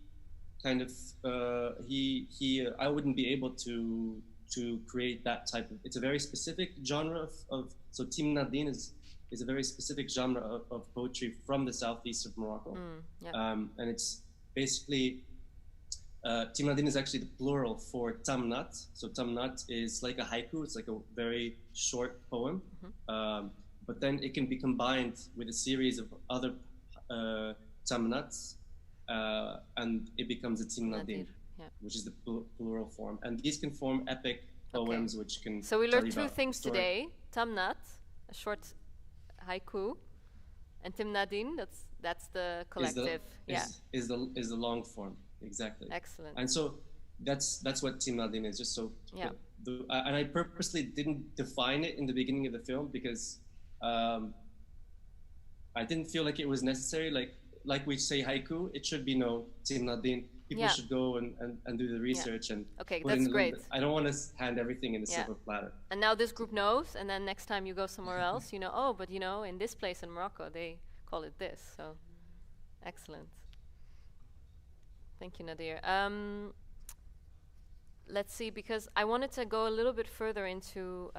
kind of, I wouldn't be able to create that type of, it's a very specific genre so Timnadin is a very specific genre of poetry from the southeast of Morocco. And it's basically, Timnadin is actually the plural for tamnat. So tamnat is like a haiku, it's like a very short poem. But then it can be combined with a series of other tamnats, and it becomes a Timnadin, which is the plural form. And these can form epic poems, which can. So we learned two things today: Tamnat, a short haiku, and Timnadin. That's the collective. Is the long form, exactly. Excellent. And so that's what Timnadin is. Just so. And I purposely didn't define it in the beginning of the film because I didn't feel like it was necessary. Like we say haiku, it should be no Timnadin. People should go and do the research and that's great. I don't want to hand everything in a silver platter. And now this group knows, and then next time you go somewhere else, you know, oh, but you know, in this place in Morocco, they call it this. So, excellent. Thank you, Nadir. Let's see, because I wanted to go a little bit further into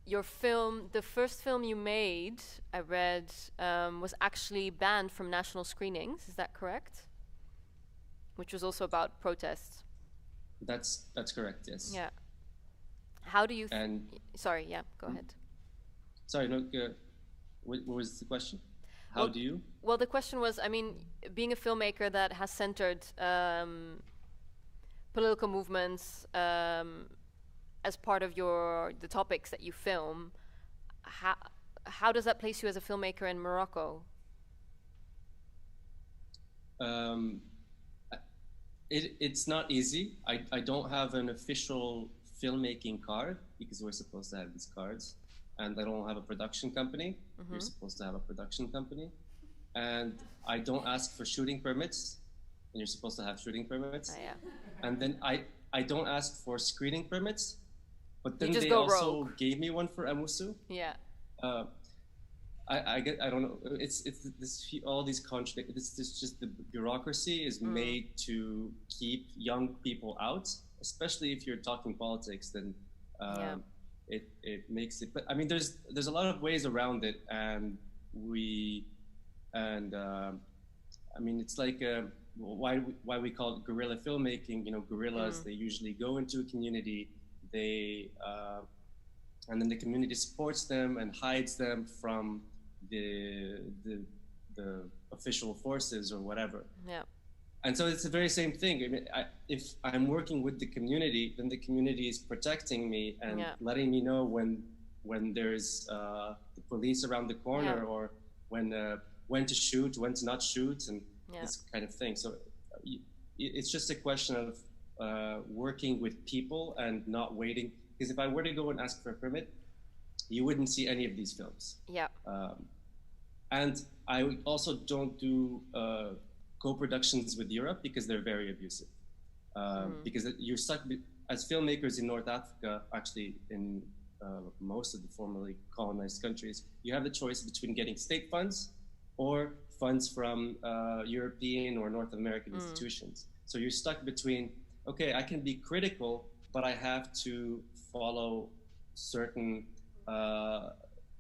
your film. The first film you made, I read, was actually banned from national screenings. Is that correct? Which was also about protests. That's correct. Yes. Yeah. How do you? Sorry. Yeah. Go ahead. Sorry. No. What was the question? How do you? Well, the question was, I mean, being a filmmaker that has centered political movements as part of the topics that you film, how does that place you as a filmmaker in Morocco? It's not easy. I don't have an official filmmaking card because we're supposed to have these cards, and I don't have a production company. You're supposed to have a production company, and I don't ask for shooting permits, and you're supposed to have shooting permits. And then I don't ask for screening permits. But then they also gave me one for Amusu. Yeah. I don't know. It's this all these contradictions. This just the bureaucracy is made to keep young people out, especially if you're talking politics. Then it makes it. But I mean, there's a lot of ways around it, and I mean, it's like why we call it guerrilla filmmaking. You know, guerrillas. They usually go into a community. And then the community supports them and hides them from the official forces or whatever. Yeah. And so it's the very same thing. I mean, if I'm working with the community, then the community is protecting me and letting me know when there's the police around the corner or when to shoot, when to not shoot, and this kind of thing. So it's just a question of working with people and not waiting, because if I were to go and ask for a permit, you wouldn't see any of these films. And I also don't do co-productions with Europe because they're very abusive. Because you're stuck as filmmakers in North Africa, actually in most of the formerly colonized countries, you have the choice between getting state funds or funds from European or North American institutions. So you're stuck between, okay, I can be critical, but I have to follow certain a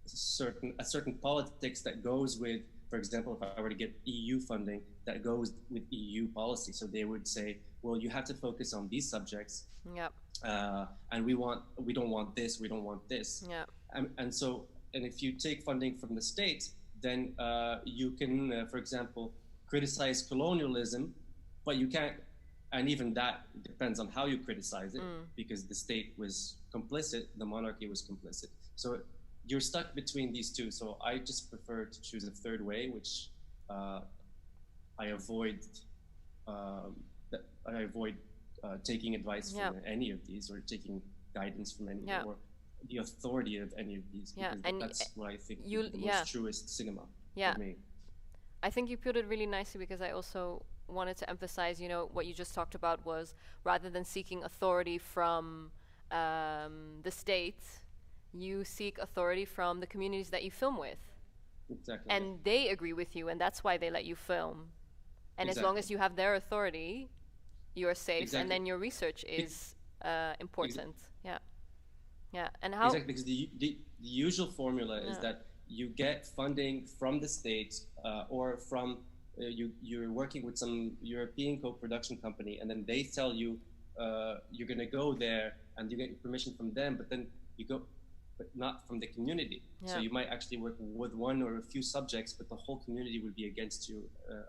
certain politics that goes with, for example, if I were to get EU funding, that goes with EU policy. So they would say, well, you have to focus on these subjects. Yep. And we don't want this, we don't want this. Yeah. And if you take funding from the state, then you can, for example, criticize colonialism, but you can't, and even that depends on how you criticize it, because the state was complicit, the monarchy was complicit. So you're stuck between these two. So I just prefer to choose a third way, which I avoid taking advice from any of these, or taking guidance from any, or the authority of any of these, because that's what I think is the most truest cinema for me. I think you put it really nicely, because I also wanted to emphasize, you know, what you just talked about was, rather than seeking authority from the state, you seek authority from the communities that you film with. Exactly. And they agree with you, and that's why they let you film. And as long as you have their authority, you're safe, and then your research is important. Yeah. And how? Exactly, because the usual formula is that you get funding from the state, or from you're working with some European co-production company, and then they tell you you're going to go there, and you get permission from them, but then you go, but not from the community. So you might actually work with one or a few subjects, but the whole community would be against you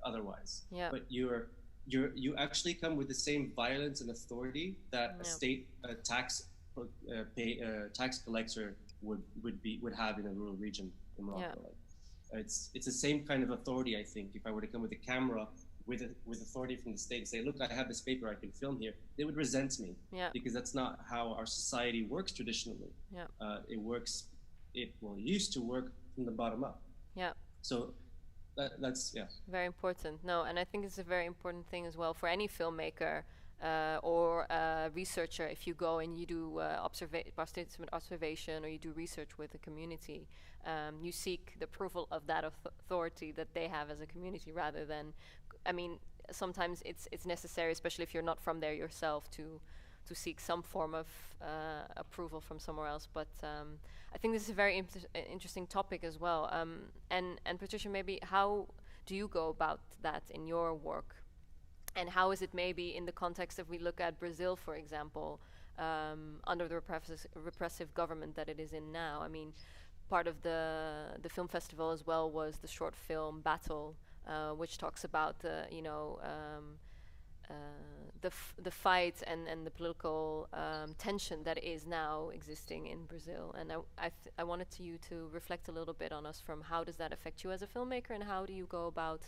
otherwise. But you actually come with the same violence and authority that a state tax collector would have in a rural region in Morocco. It's the same kind of authority, I think. If I were to come with a camera with authority from the state and say, look, I have this paper, I can film here, they would resent me, because that's not how our society works traditionally. It used to work from the bottom up. So that's very important. No, and I think it's a very important thing as well for any filmmaker or researcher. If you go and you do participant observation, or you do research with a community, you seek the approval of that authority that they have as a community, rather than, I mean, sometimes it's necessary, especially if you're not from there yourself, to seek some form of approval from somewhere else. But I think this is a very interesting topic as well. And Patricia, maybe how do you go about that in your work? And how is it maybe in the context, if we look at Brazil, for example, under the repressive government that it is in now? I mean, part of the film festival as well was the short film Battle, which talks about the fight and the political tension that is now existing in Brazil. And I wanted you to reflect a little bit on us from how does that affect you as a filmmaker, and how do you go about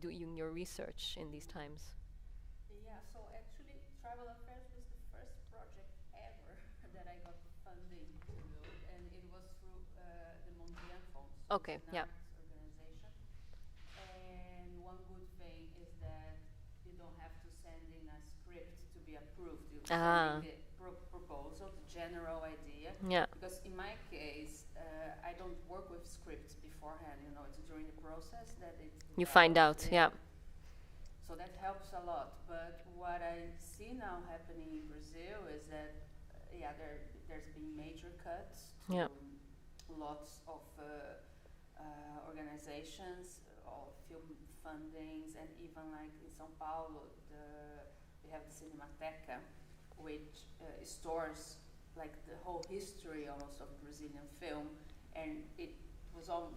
doing your research in these times? Yeah, so actually Tribal Affairs was the first project ever that I got funding to do, and it was through the Mondian Fund. Okay, organization. And one good thing is that you don't have to send in a script to be approved. You send in the proposal, the general idea. Because in my case, I don't work with scripts beforehand. You know, it's during the process that you find out. So that helps a lot. But what I see now happening in Brazil is that, there's been major cuts to lots of organizations, of film fundings, and even like in São Paulo, we have the Cinemateca, which stores like the whole history almost of Brazilian film, and it was all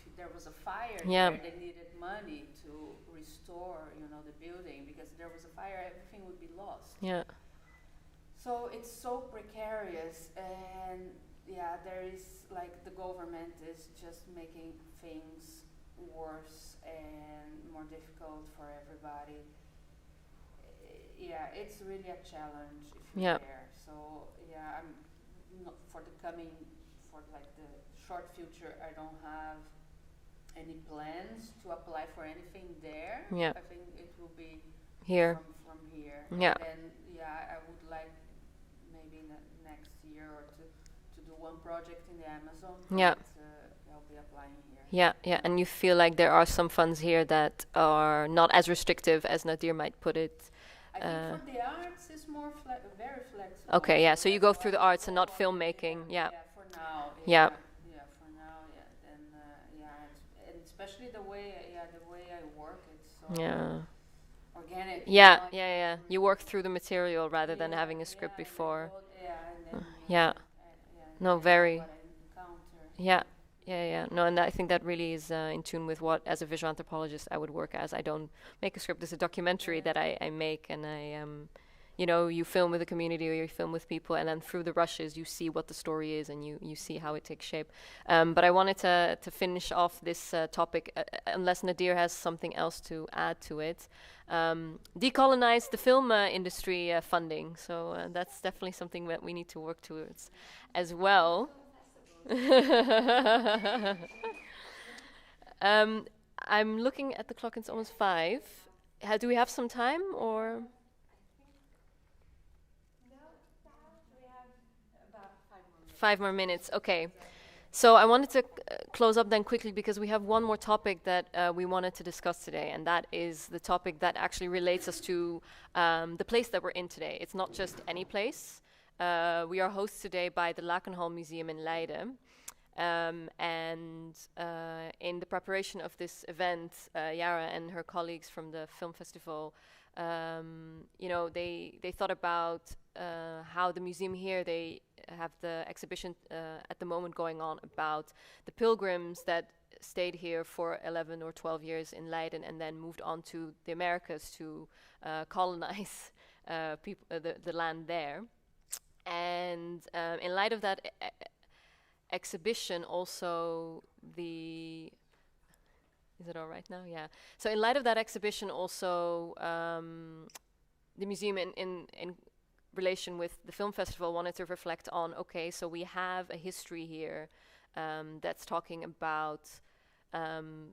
if there was a fire there, they needed money to restore, the building, because there was a fire, everything would be lost. So it's so precarious, and there is like the government is just making things worse and more difficult for everybody. It's really a challenge if you're there. So I'm not for the short future. I don't have any plans to apply for anything there. I think it will be here. From here. Yeah. And I would like maybe in the next year or two to do one project in the Amazon. I'll be applying here. And you feel like there are some funds here that are not as restrictive as Nadir might put it, I think for the arts, it's more very flexible. Okay, yeah. So you go through the arts and not filmmaking. Yeah. For now. Yeah. For now, yeah. Then, and especially the way I work, it's so organic. Yeah. You work through the material rather than having a script before. No, very. Yeah. No, and I think that really is in tune with what, as a visual anthropologist, I would work as. I don't make a script. It's a documentary that I make, and you film with the community or you film with people, and then through the rushes you see what the story is, and you see how it takes shape. But I wanted to finish off this topic, unless Nadir has something else to add to it. Decolonize the film industry funding. So that's definitely something that we need to work towards as well. I'm looking at the clock. It's almost 5. Do we have some time, or? No, we have about 5 more minutes. 5 more minutes. Okay. So I wanted to close up then quickly, because we have one more topic that we wanted to discuss today, and that is the topic that actually relates us to the place that we're in today. It's not just any place. We are hosted today by the Lakenhal Museum in Leiden. And in the preparation of this event, Yara and her colleagues from the film festival, they thought about how the museum here, they have the exhibition at the moment going on about the pilgrims that stayed here for 11 or 12 years in Leiden and then moved on to the Americas to colonize the land there. And in light of that exhibition, also is it all right now? Yeah. So in light of that exhibition, also the museum in relation with the film festival wanted to reflect on, okay, so we have a history here that's talking about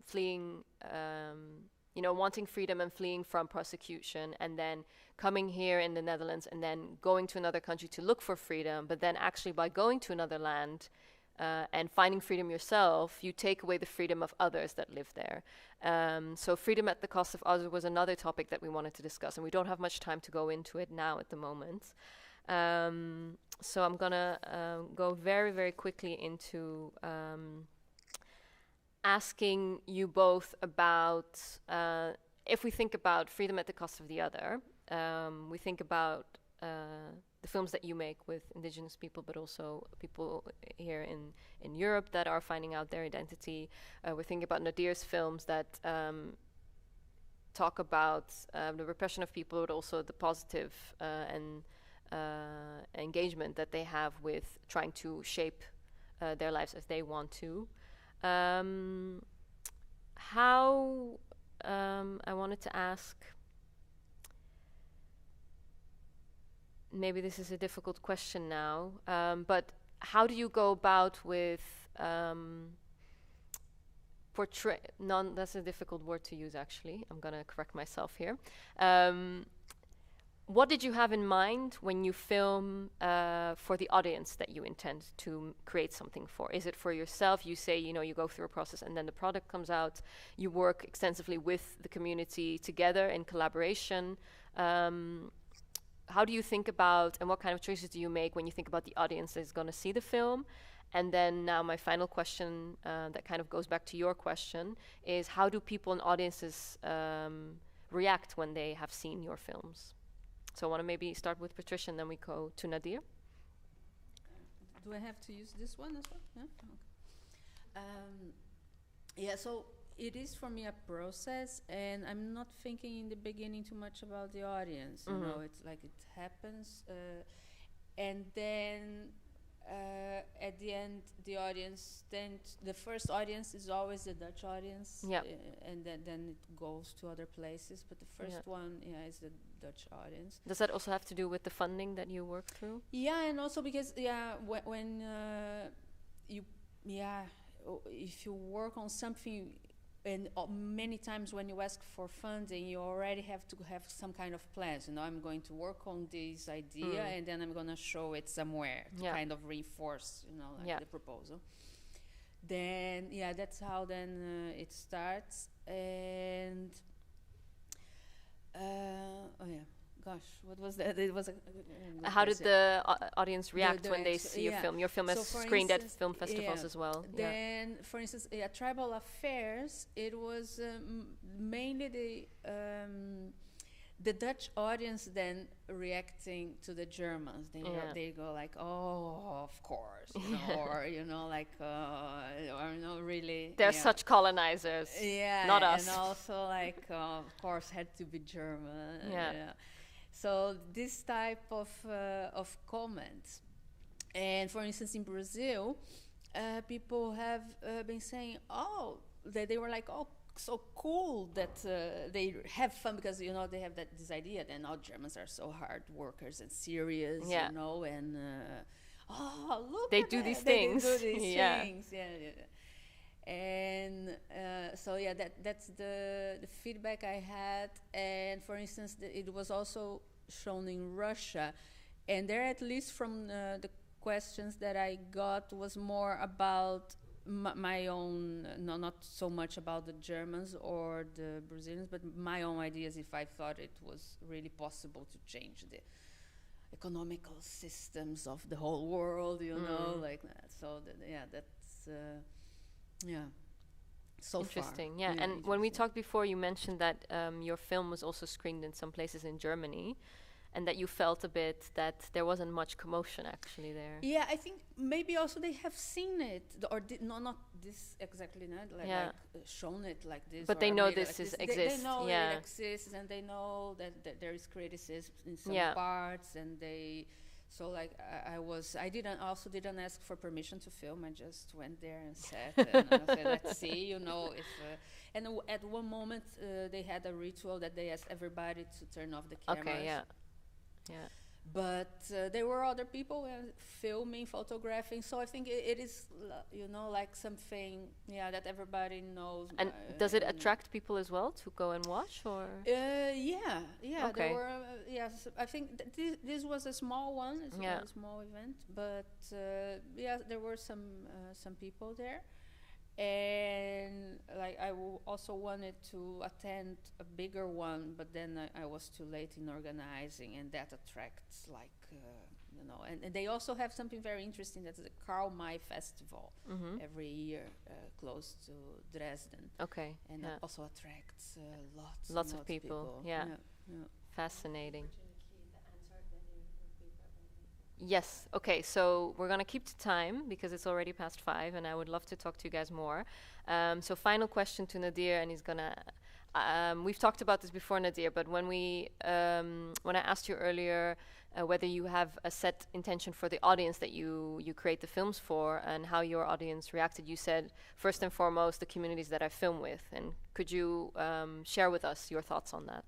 fleeing, wanting freedom and fleeing from prosecution, and then coming here in the Netherlands and then going to another country to look for freedom, but then actually by going to another land and finding freedom yourself, you take away the freedom of others that live there. So freedom at the cost of others was another topic that we wanted to discuss, and we don't have much time to go into it now at the moment. So I'm gonna go very, very quickly into asking you both about, if we think about freedom at the cost of the other, we think about the films that you make with Indigenous people, but also people here in Europe that are finding out their identity. We're thinking about Nadir's films that talk about the repression of people, but also the positive and engagement that they have with trying to shape their lives as they want to. I wanted to ask, maybe this is a difficult question now, but how do you go about with that's a difficult word to use, actually. I'm going to correct myself here. What did you have in mind when you film for the audience that you intend to create something for? Is it for yourself? You say, you go through a process and then the product comes out. You work extensively with the community together in collaboration. How do you think about, and what kind of choices do you make when you think about the audience that is going to see the film? And then now my final question that kind of goes back to your question is, how do people and audiences react when they have seen your films? So I want to maybe start with Patricia and then we go to Nadir. Do I have to use this one as well? Yeah? Okay. So it is for me a process, and I'm not thinking in the beginning too much about the audience. Mm-hmm. It's like it happens, and then at the end, the audience, then the first audience is always the Dutch audience, and then it goes to other places. But the first one, is the Dutch audience. Does that also have to do with the funding that you work through? Yeah, and also because when if you work on something. And many times when you ask for funding, you already have to have some kind of plans. I'm going to work on this idea, and then I'm going to show it somewhere to kind of reinforce, the proposal. Then, that's how then it starts. And gosh, what was that? It was how did the audience react when they ex- see your yeah. film? Your film So is for screened at instance, film festivals yeah. as well. Then, for instance, Tribal Affairs, it was mainly the Dutch audience then reacting to the Germans. They go like, oh, of course, you know, or you know, like, or you know, really. They're such colonizers. Yeah, not us. And also like, of course, had to be German. Yeah. So this type of comments, and for instance, in Brazil, people have been saying, oh, they were like, oh, so cool that they have fun, because you know they have this idea that all Germans are so hard workers and serious, you know, and oh, look, they do these things. They do these things, yeah. And so yeah, that's the feedback I had. And for instance, it was also shown in Russia, and there, at least from the questions that I got, was more about my own, not so much about the Germans or the Brazilians, but my own ideas, if I thought it was really possible to change the economical systems of the whole world, you know, like that. So that's so interesting. Far. Yeah, really and interesting. when we talked before, you mentioned that your film was also screened in some places in Germany, and that you felt a bit that there wasn't much commotion actually there. Yeah, I think maybe also they have seen it, or not this exactly, not like shown it like this. But they know this exists. They know it exists, and they know that there is criticism in some parts, and they. So like I didn't ask for permission to film. I just went there and sat and I said, let's see, you know, if. And at one moment they had a ritual that they asked everybody to turn off the cameras. Okay. Yeah. But there were other people filming, photographing. So I think it is, you know, like something, that everybody knows. And does it attract people as well to go and watch, or? Yeah. Okay. There were, yes. I think this was a small one. It's a small event, but there were some people there. And like also wanted to attend a bigger one, but then I was too late in organizing, and that attracts like you know. And they also have something very interesting. That's the Karl May Festival every year, close to Dresden. Okay. And that also attracts lots of people. Yeah. Fascinating. Yes. Okay. So we're gonna keep to time because it's already past 5, and I would love to talk to you guys more. So final question to Nadir, and he's gonna. We've talked about this before, Nadir, but when I asked you earlier whether you have a set intention for the audience that you create the films for, and how your audience reacted, you said first and foremost the communities that I film with. And could you share with us your thoughts on that?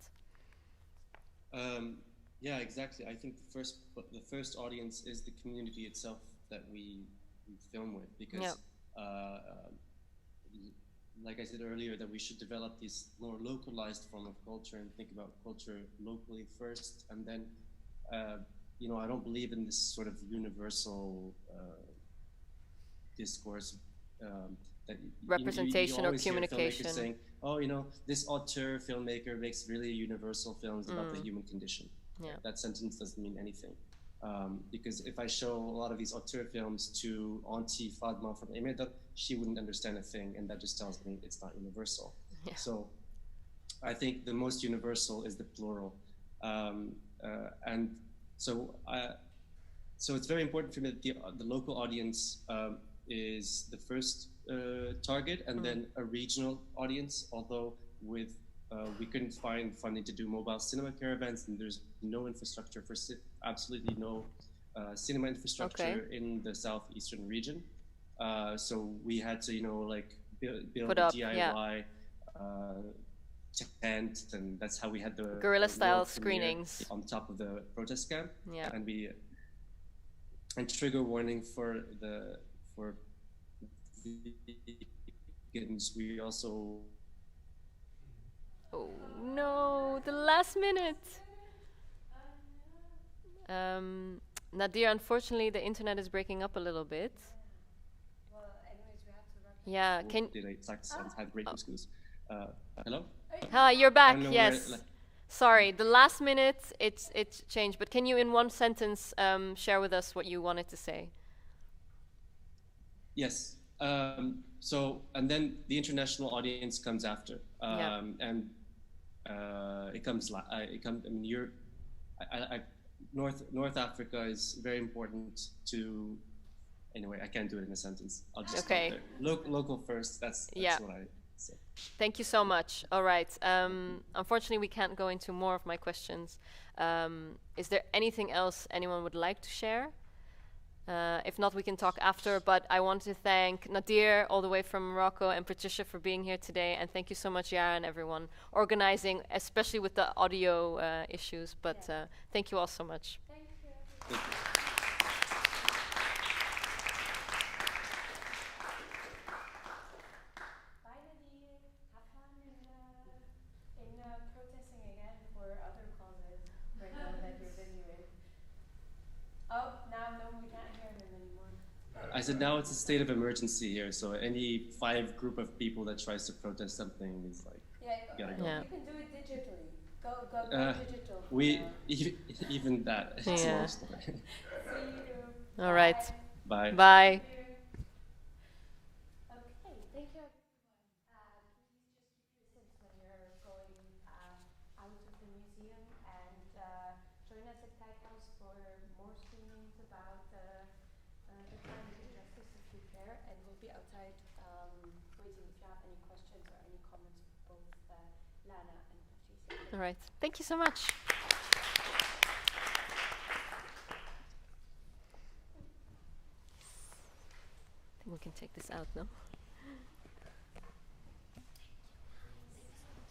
Yeah, exactly. I think the first audience is the community itself that we film with, because like I said earlier, that we should develop this more localized form of culture and think about culture locally first, and then you know, I don't believe in this sort of universal discourse that representation you or communication. saying, oh, you know, this auteur filmmaker makes really universal films about the human condition. Yeah. That sentence doesn't mean anything, because if I show a lot of these auteur films to Auntie Fatma from Emeda, she wouldn't understand a thing, and that just tells me it's not universal. Yeah. So I think the most universal is the plural, and so it's very important for me that the local audience is the first target, and then a regional audience, although we couldn't find funding to do mobile cinema caravans, and there's no infrastructure for absolutely no cinema infrastructure in the southeastern region. So we had to, you know, like build a DIY tent, and that's how we had the guerrilla style screenings on top of the protest camp. Yeah. And trigger warning for vegans. We also. Oh no, the last minute. Nadir, unfortunately the internet is breaking up a little bit. Well, anyways, we have to wrap up. Yeah, can did I had great schools. Hello? Hi, you're back. Yes. Sorry, the last minute it's changed, but can you in one sentence share with us what you wanted to say? Yes. So, and then the international audience comes after, and it comes. I mean, North Africa is very important to. Anyway, I can't do it in a sentence. I'll just stop there. Local first. That's what I say. Thank you so much. All right. Unfortunately, we can't go into more of my questions. Is there anything else anyone would like to share? If not, we can talk after. But I want to thank Nadir, all the way from Morocco, and Patricia for being here today. And thank you so much, Yara, and everyone organizing, especially with the audio issues. But thank you all so much. Thank you. Thank you. I said now it's a state of emergency here, so any 5 group of people that tries to protest something is like, gotta go. You can do it digitally. Go digital. Even that. It's a long story. See you. All right. Bye. Bye. Okay, thank you. Please just keep your sense when you're going out of the museum, and join us at Kijkhouse for more screenings about the crime and injustice if you care, and we'll be outside waiting if you have any questions or any comments for both Lana and Patricia. All right. Thank you so much. I think we can take this out now.